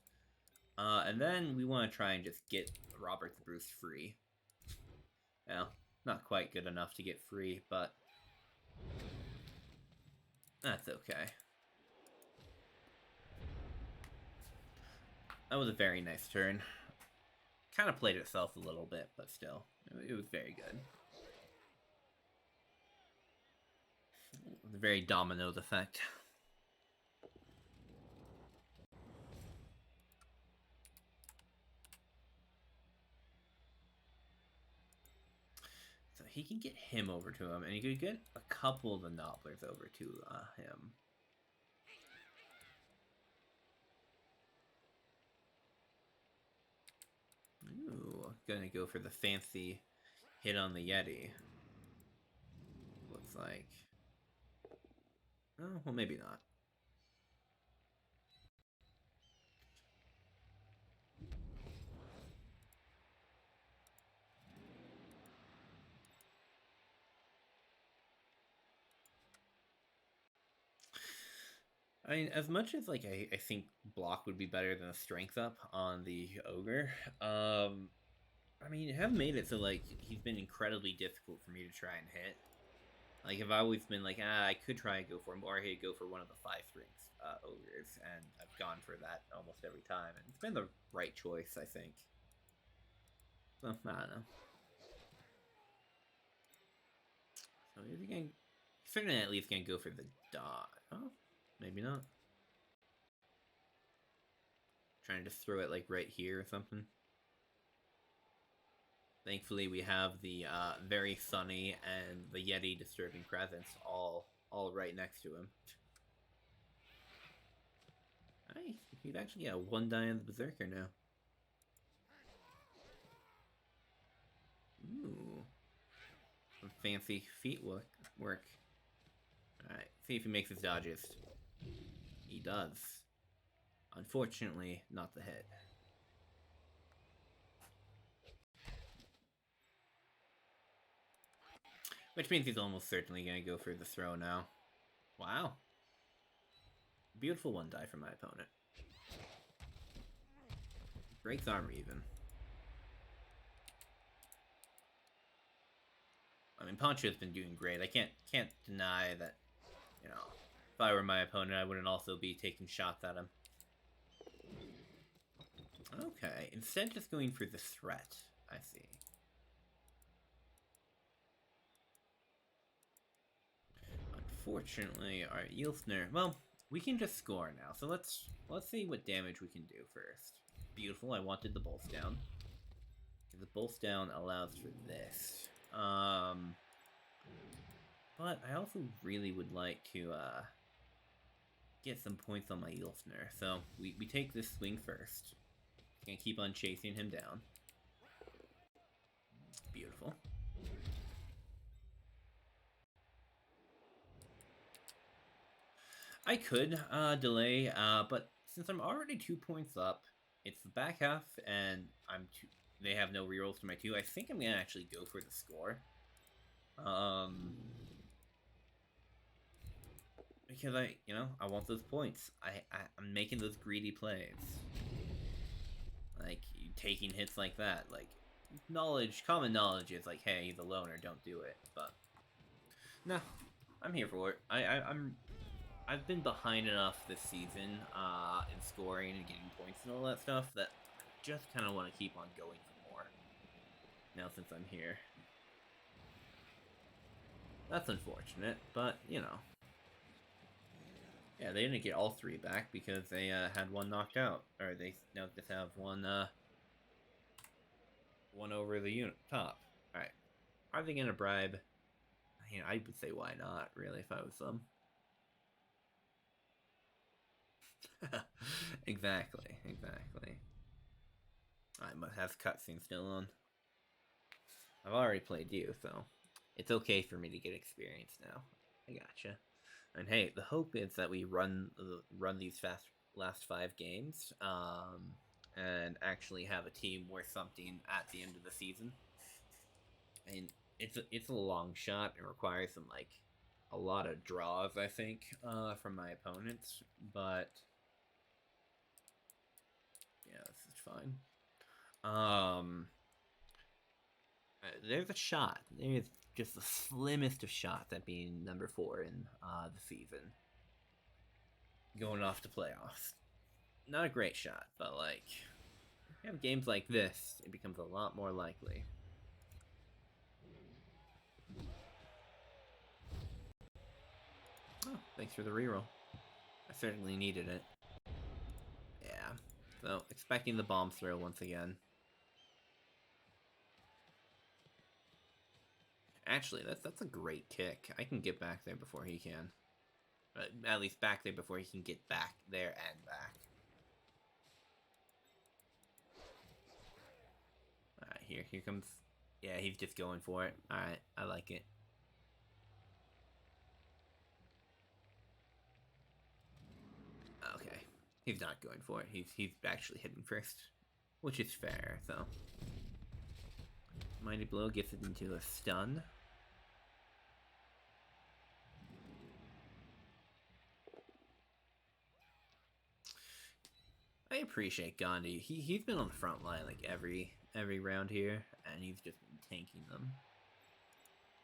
Speaker 1: And then we want to try and just get Robert's Bruce free. Well, not quite good enough to get free, but that's okay. That was a very nice turn. Kind of played itself a little bit, but still, it was very good. The very dominoes effect. So he can get him over to him, and he could get a couple of the Nobblers over to him. Ooh, gonna go for the fancy hit on the Yeti. Looks like. Oh, well, maybe not. I mean, as much as, like, I think block would be better than a strength up on the Ogre, I mean, it have made it so, like, he's been incredibly difficult for me to try and hit. Like, I've always been like, I could try and go for him, or I could go for one of the 5 strings Ogres, and I've gone for that almost every time, and it's been the right choice, I think. So, I don't know. So, is he going to... Certainly at least going to go for the dodge. Oh, maybe not. Trying to throw it, like, right here or something. Thankfully, we have the very sunny and the Yeti disturbing presence all right next to him. Nice. He's actually got 1 die on the Berserker now. Ooh. fancy feet work. Alright, see if he makes his dodges. He does. Unfortunately, not the hit. Which means he's almost certainly going to go for the throw now. Wow. Beautiful one die from my opponent. Breaks armor even. I mean, Poncho's been doing great. I can't deny that, you know, if I were my opponent, I wouldn't also be taking shots at him. Okay, instead just going for the threat. I see. Unfortunately, our Yilsner, well, we can just score now. So let's see what damage we can do first. Beautiful. I wanted the bolts down. The bolts down allows for this. But I also really would like to get some points on my Yilsner. So we take this swing first. Gonna keep on chasing him down. Beautiful. I could delay, but since I'm already 2 points up, it's the back half, and they have no rerolls to my 2. I think I'm gonna actually go for the score. Because I want those points. I'm making those greedy plays. Like, taking hits like that. Like, common knowledge is like, hey, he's a loner, don't do it. But, no, I'm here for it. I've been behind enough this season in scoring and getting points and all that stuff that I just kind of want to keep on going for more. Now since I'm here. That's unfortunate, but, you know. Yeah, they didn't get all 3 back because they had one knocked out. Or they now just have one over the top. Alright. Are they going to bribe? I would say why not, really, if I was them. Exactly. I must have cutscene still on. I've already played you, so it's okay for me to get experience now. I gotcha. And hey, the hope is that we run these last 5 games, and actually have a team worth something at the end of the season. And it's a long shot. It requires a lot of draws, I think, from my opponents, but yeah, this is fine. There's a shot. There's just the slimmest of shots at being number 4 in the season. Going off to playoffs. Not a great shot, but you have games like this, it becomes a lot more likely. Oh, thanks for the reroll. I certainly needed it. Yeah. So, expecting the bomb throw once again. Actually, that's a great kick. I can get back there before he can. At least back there before he can get back there and back. Alright, here comes... Yeah, he's just going for it. Alright, I like it. Okay. He's not going for it. He's actually hitting first. Which is fair, so... Mighty Blow gets it into a stun. I appreciate Gandhi. He's been on the front line every round here, and he's just been tanking them.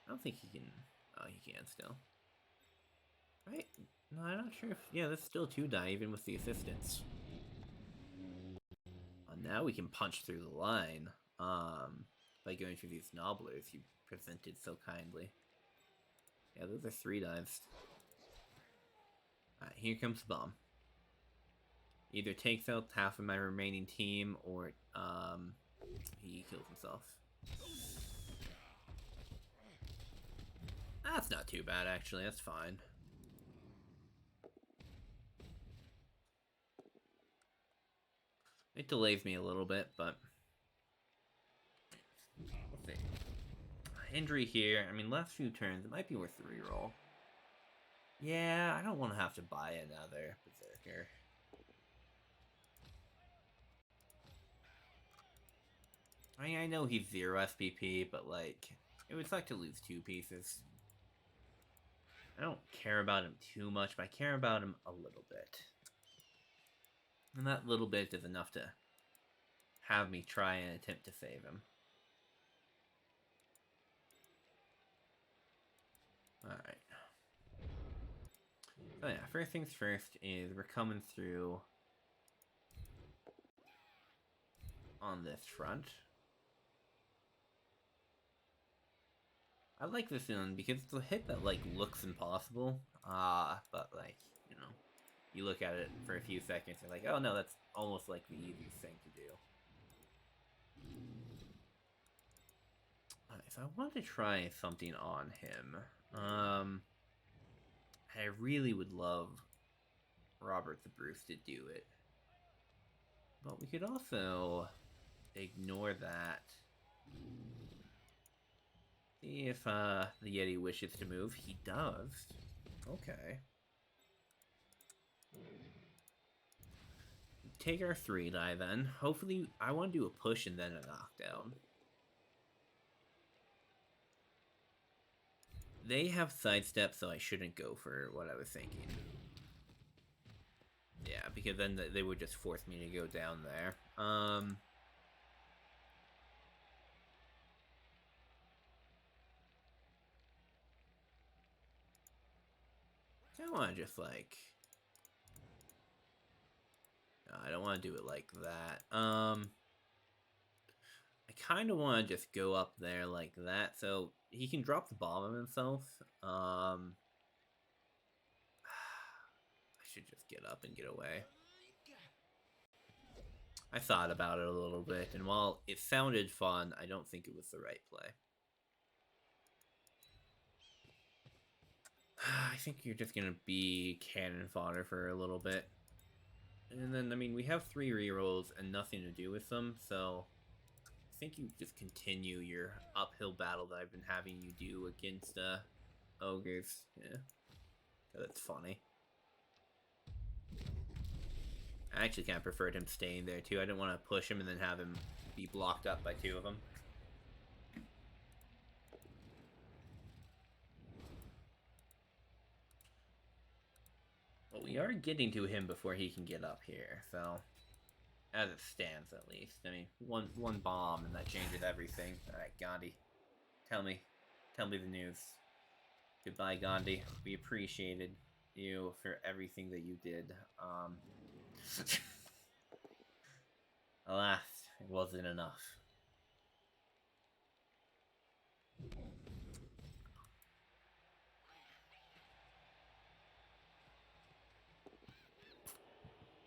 Speaker 1: I don't think he can... Oh, he can still. Right? No, I'm not sure if... Yeah, that's still 2 die, even with the assistance. Now we can punch through the line. By going through these nobblers you presented so kindly. Yeah, those are 3 dives. Alright, here comes the bomb. Either takes out half of my remaining team, or he kills himself. That's not too bad, actually. That's fine. It delays me a little bit, but... We'll see. injury here. I mean, last few turns, it might be worth the reroll. Yeah, I don't want to have to buy another Berserker. I mean, I know he's 0 SPP, but, like, it would suck to lose 2 pieces. I don't care about him too much, but I care about him a little bit. And that little bit is enough to have me try and attempt to save him. Alright. So yeah, first things first is we're coming through on this front. I like this one because it's a hit that, like, looks impossible. But, like, you know, you look at it for a few seconds and like, oh no, that's almost like the easiest thing to do. Alright, so I want to try something on him. I really would love Robert the Bruce to do it. But we could also ignore that. See if the Yeti wishes to move. He does. Okay. Take our 3-die then. Hopefully, I want to do a push and then a knockdown. They have sidestep, so I shouldn't go for what I was thinking. Yeah, because then they would just force me to go down there. I want to just, like... No, I don't want to do it like that. I kind of want to just go up there like that, so he can drop the bomb on himself. I should just get up and get away. I thought about it a little bit, and while it sounded fun, I don't think it was the right play. I think you're just gonna be cannon fodder for a little bit. And then, I mean, we have 3 rerolls and nothing to do with them, so I think you just continue your uphill battle that I've been having you do against Ogres. Yeah, that's funny. I actually kind of preferred him staying there, too. I didn't want to push him and then have him be blocked up by 2 of them. But we are getting to him before he can get up here, so... As it stands, at least. I mean, one bomb and that changes everything. Alright, Gandhi. Tell me the news. Goodbye, Gandhi. We appreciated you for everything that you did. Alas, it wasn't enough.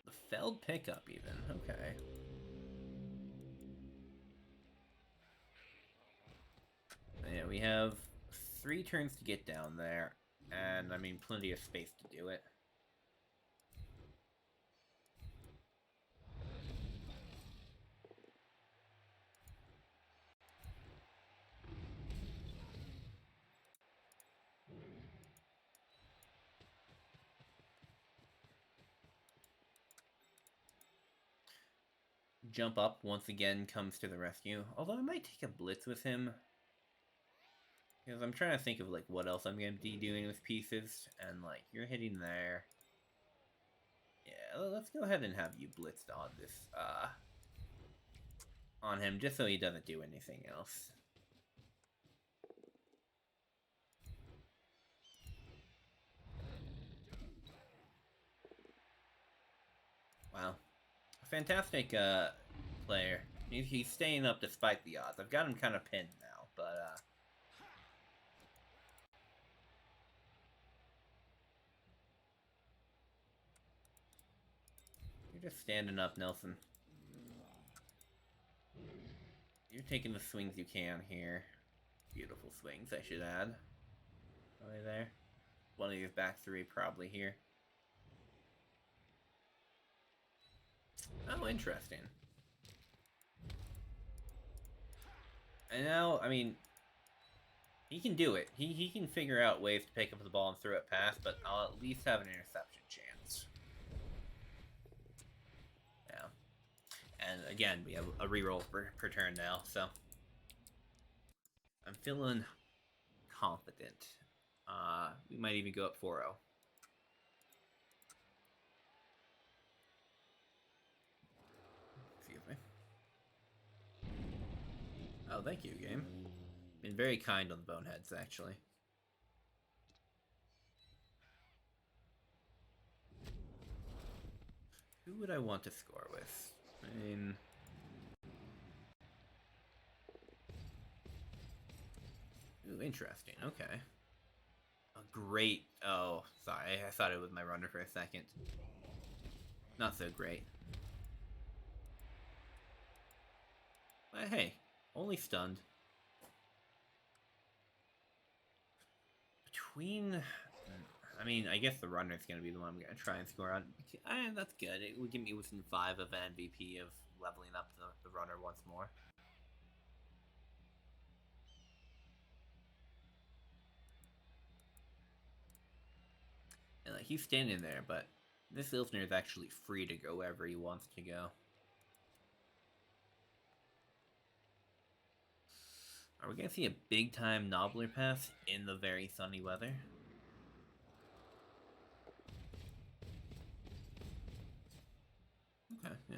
Speaker 1: The failed pickup, even. Okay. Yeah, we have 3 turns to get down there, and I mean, plenty of space to do it. Jump up once again comes to the rescue. Although I might take a blitz with him. Because I'm trying to think of, like, what else I'm going to be doing with pieces. And, like, you're hitting there. Yeah, let's go ahead and have you blitzed on this, on him, just so he doesn't do anything else. Wow. Fantastic, player. He's staying up despite the odds. I've got him kind of pinned now, but, you're just standing up, Nelson. You're taking the swings you can here. Beautiful swings, I should add. Right there. One of these back 3 probably here. Oh, interesting. And now, I mean, He can do it. He can figure out ways to pick up the ball and throw it past, but I'll at least have an interception chance. Yeah. And again, we have a reroll per turn now, so I'm feeling confident. We might even go up 4-0. Excuse me. Oh, thank you, game. Been very kind on the boneheads, actually. Who would I want to score with? I mean... Ooh, interesting. Okay. A great... Oh, sorry. I thought it was my runner for a second. Not so great. But hey, only stunned. Between... I mean, I guess the runner is going to be the one I'm going to try and score on. That's good. It would give me within 5 of an MVP of leveling up the runner once more. And like, he's standing there, but this Ilfner is actually free to go wherever he wants to go. Are we going to see a big-time Nobbler pass in the very sunny weather? Okay, yeah.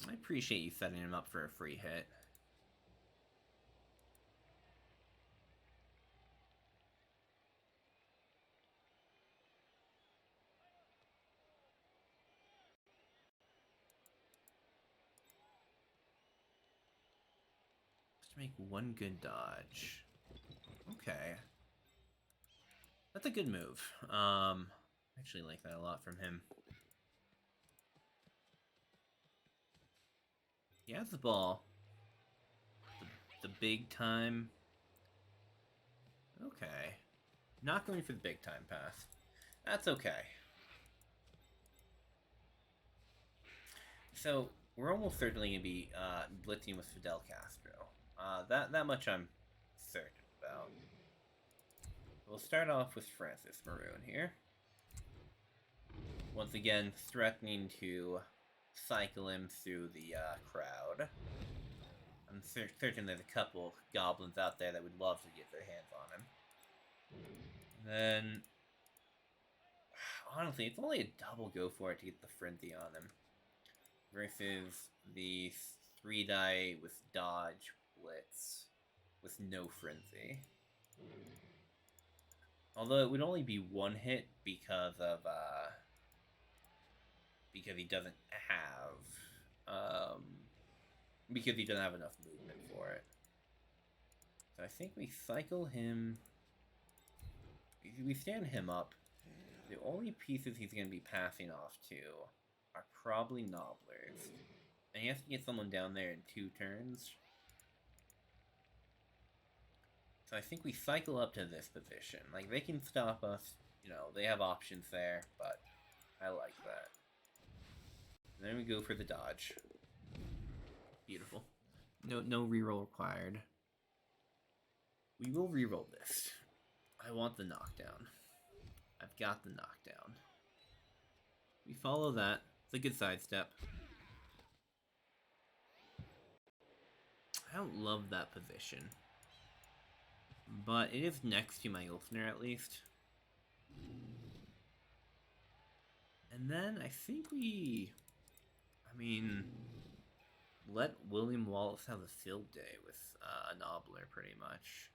Speaker 1: I appreciate you setting him up for a free hit. Just make one good dodge. Okay. That's a good move. I actually like that a lot from him. He has the ball. The big time. Okay. Not going for the big time pass. That's okay. So, we're almost certainly going to be blitzing with Fidel Castro. That much I'm certain about. We'll start off with Francis Maroon here. Once again, threatening to cycle him through the crowd. I'm certain there's a couple goblins out there that would love to get their hands on him. Then, honestly, it's only a double go for it to get the frenzy on him. Versus the 3-die with dodge blitz with no frenzy. Although it would only be one hit because of because he doesn't have enough movement for it. So I think we cycle him. We stand him up. The only pieces he's going to be passing off to are probably Nobblers. And he has to get someone down there in 2 turns. So I think we cycle up to this position. Like, they can stop us. You know, they have options there, but I like that. And then we go for the dodge. Beautiful. No reroll required. We will reroll this. I want the knockdown. I've got the knockdown. We follow that. It's a good sidestep. I don't love that position. But it is next to my Ulfner at least. And then I think we... I mean... let William Wallace have a field day with a Nobbler, pretty much.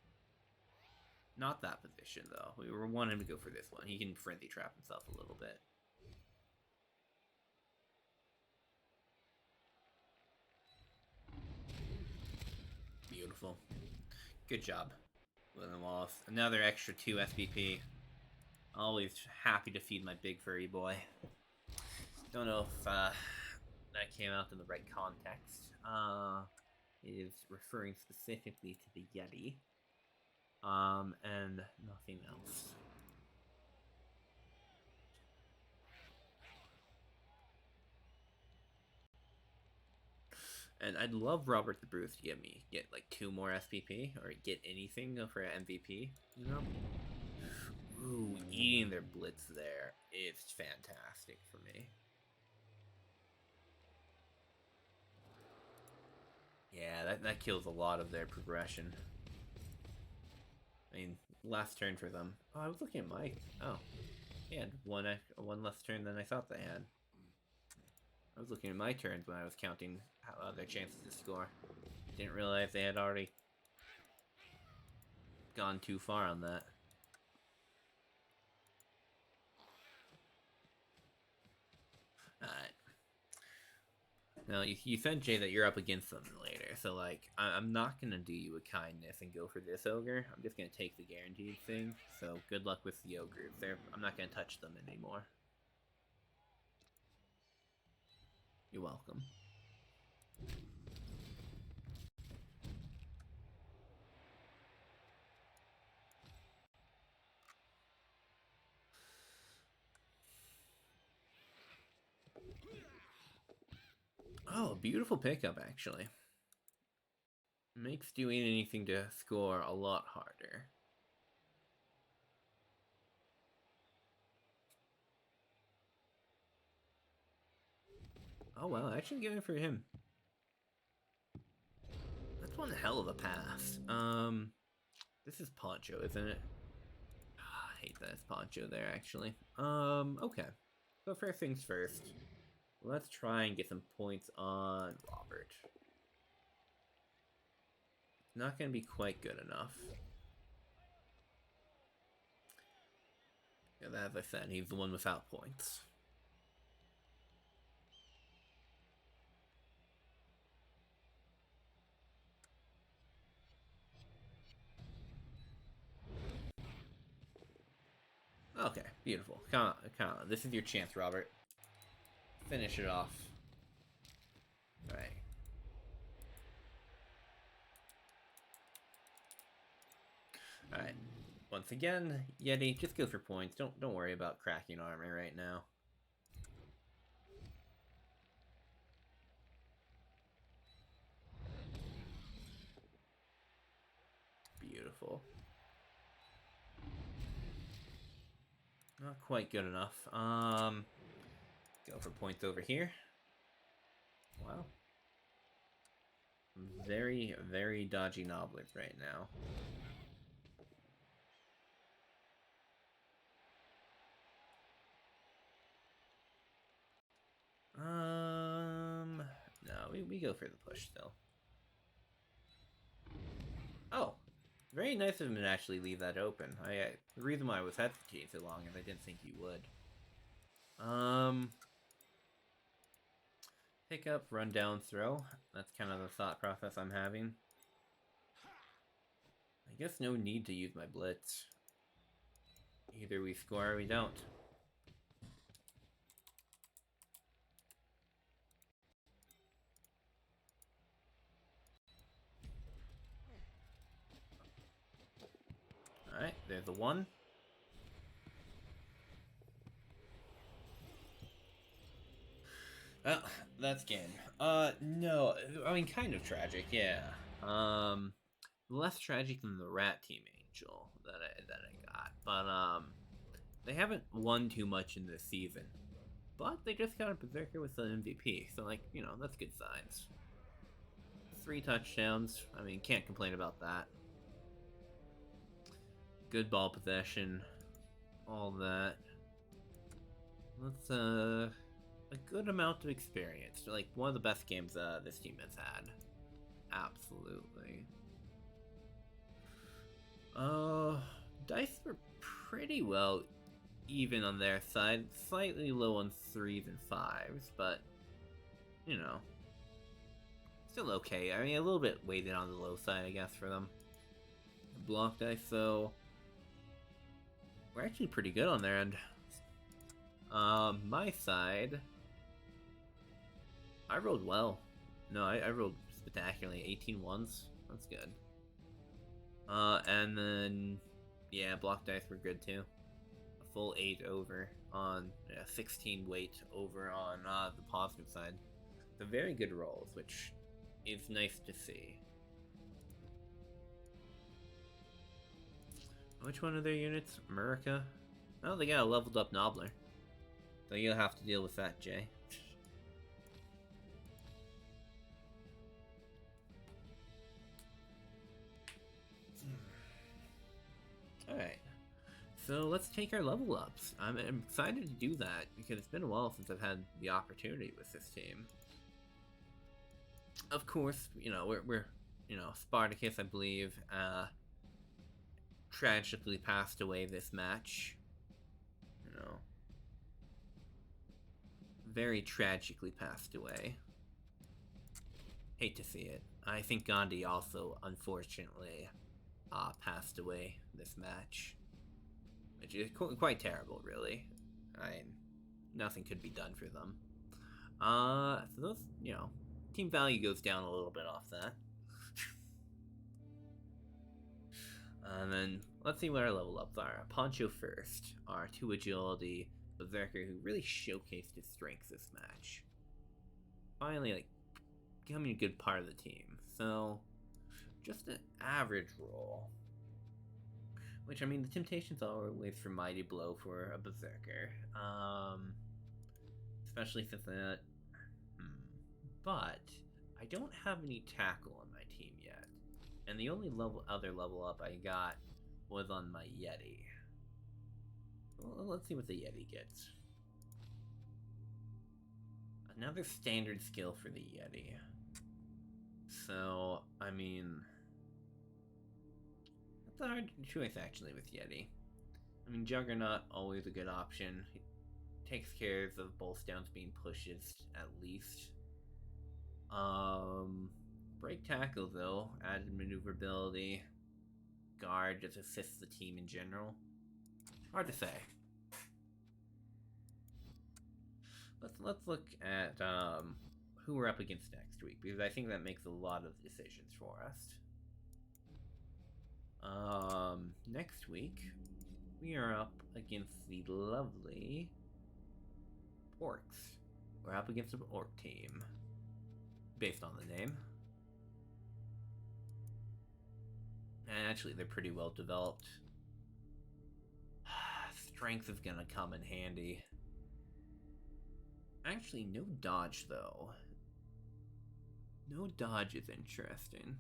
Speaker 1: Not that position, though. We were wanting him to go for this one. He can frenzy trap himself a little bit. Beautiful. Good job, William Wallace. Another extra 2 SPP. Always happy to feed my big furry boy. Don't know if that came out in the right context. It is referring specifically to the Yeti. And nothing else. And I'd love Robert the Bruce to get like 2 more SPP or get anything for MVP, you know? Ooh, eating their blitz there is fantastic for me. Yeah, that kills a lot of their progression. I mean, last turn for them. Oh, I was looking at my... Oh. They had one less turn than I thought they had. I was looking at my turns when I was counting their chances to score. Didn't realize they had already gone too far on that. Alright. Now, you said, Jay, that you're up against them later, so, like, I'm not gonna do you a kindness and go for this ogre. I'm just gonna take the guaranteed thing, so good luck with the ogres. I'm not gonna touch them anymore. You're welcome. Oh, beautiful pickup, actually. Makes doing anything to score a lot harder. Oh, well, actually going for him. That's one hell of a pass. This is Poncho, isn't it? Oh, I hate that it's Poncho there, actually. Okay. So first things first. Let's try and get some points on Robert. Not going to be quite good enough. Yeah, as I said, he's the one without points. Okay, beautiful. Come on. This is your chance, Robert. Finish it off. Alright. Alright. Once again, Yeti, just go for points. Don't worry about cracking armor right now. Beautiful. Not quite good enough. Go for points over here. Wow. Very, very dodgy Noblers right now. No, we go for the push still. Oh, very nice of him to actually leave that open. The reason why I was hesitating so long is I didn't think he would. Pick up, run down, throw. That's kind of the thought process I'm having. I guess no need to use my blitz. Either we score or we don't. Alright, there's the 1. Well, that's game. No, I mean, kind of tragic, yeah. Less tragic than the Rat Team Angel that I got, but they haven't won too much in this season, but they just got a Berserker with an MVP, so like, you know, that's good signs. 3 touchdowns. I mean, can't complain about that. Good ball possession, all that. That's a good amount of experience. Like, one of the best games this team has had. Absolutely. Dice were pretty well even on their side. Slightly low on 3s and 5s, but, you know, still okay. I mean, a little bit weighted on the low side, I guess, for them. Block dice, though, we're actually pretty good on their end. My side, I rolled well. No, I rolled spectacularly. 18 ones. That's good. And then, yeah, block dice were good too. A full 8 over on 16 weight over on the positive side. So very good rolls, which is nice to see. Which one of their units? America? Oh, they got a leveled up Nobbler. So you'll have to deal with that, Jay. Alright. So let's take our level ups. I'm excited to do that because it's been a while since I've had the opportunity with this team. Of course, you know, we're you know, Spartacus, I believe, tragically passed away this match. You know, very tragically passed away. Hate to see it. I think Gandhi also, unfortunately, passed away this match. Which is quite terrible, really. Nothing could be done for them. So those, you know, team value goes down a little bit off that. And then, let's see what our level ups are. Poncho first, our 2 agility berserker who really showcased his strength this match. Finally, like, becoming a good part of the team. So, just an average roll. Which, I mean, the temptation's always for Mighty Blow for a berserker. Especially since that... But, I don't have any tackle on my team yet. And the only other level up I got was on my Yeti. Well, let's see what the Yeti gets. Another standard skill for the Yeti. So, I mean... That's a hard choice, actually, with Yeti. I mean, Juggernaut, always a good option. He takes care of both downs being pushes, at least. Break tackle, though. Added maneuverability. Guard just assists the team in general. Hard to say. Let's look at who we're up against next week, because I think that makes a lot of decisions for us. Next week we are up against the lovely Orcs. We're up against an Orc team, based on the name. And actually, they're pretty well developed. Strength is gonna come in handy. Actually, no dodge, though. No dodge is interesting.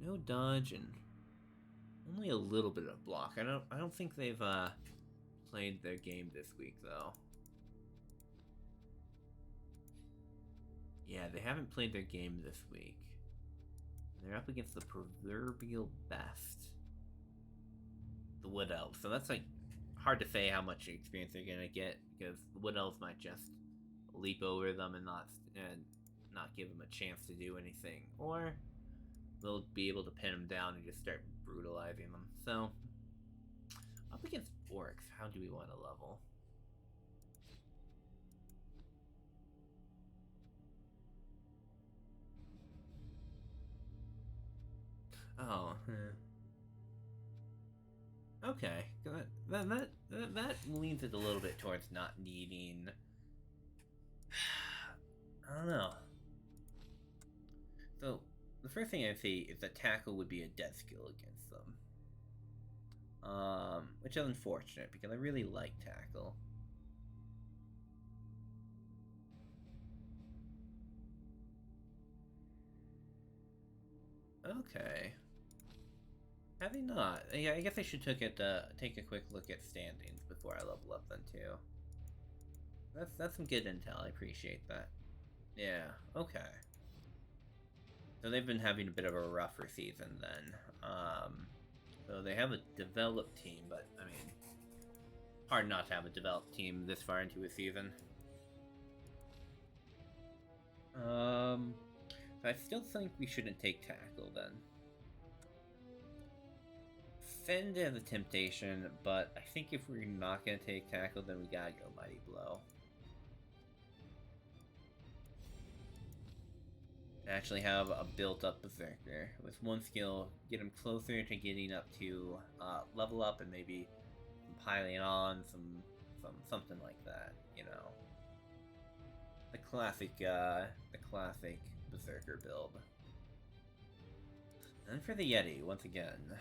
Speaker 1: No dodge and only a little bit of block. I don't think they've played their game this week, though. Yeah, they haven't played their game this week. They're up against the proverbial best, the Wood Elves. So that's like hard to say how much experience they're gonna get, because the Wood Elves might just leap over them and not give them a chance to do anything, or they'll be able to pin them down and just start brutalizing them. So up against Orcs, how do we want to level? Oh, okay. That leans it a little bit towards not needing. I don't know. So the first thing I see is that tackle would be a death skill against them. Which is unfortunate because I really like tackle. Okay. Having not. Yeah, I guess I should take a quick look at standings before I level up then too. That's some good intel. I appreciate that. Yeah. Okay. So they've been having a bit of a rougher season then. So they have a developed team, but I mean, hard not to have a developed team this far into a season. I still think we shouldn't take tackle then. Fend has a temptation, but I think if we're not gonna take tackle, then we gotta go Mighty Blow. Actually have a built-up Berserker. With one skill, get him closer to getting up to level up and maybe piling on something like that, you know. the classic Berserker build. And for the Yeti, once again,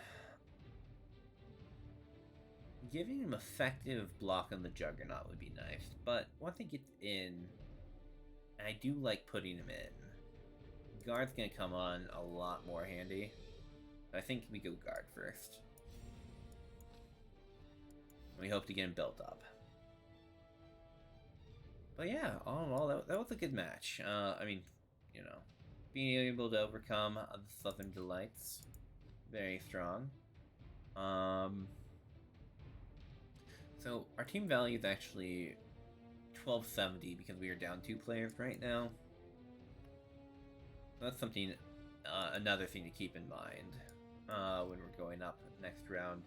Speaker 1: giving him effective block on the Juggernaut would be nice, but once he gets in, I do like putting him in. Guard's gonna come on a lot more handy. I think we go Guard first. We hope to get him built up. But yeah, all in all, that was a good match. I mean, you know, being able to overcome the Southern Delights, very strong. So our team value is actually 1270 because we are down 2 players right now. That's something, another thing to keep in mind when we're going up next round.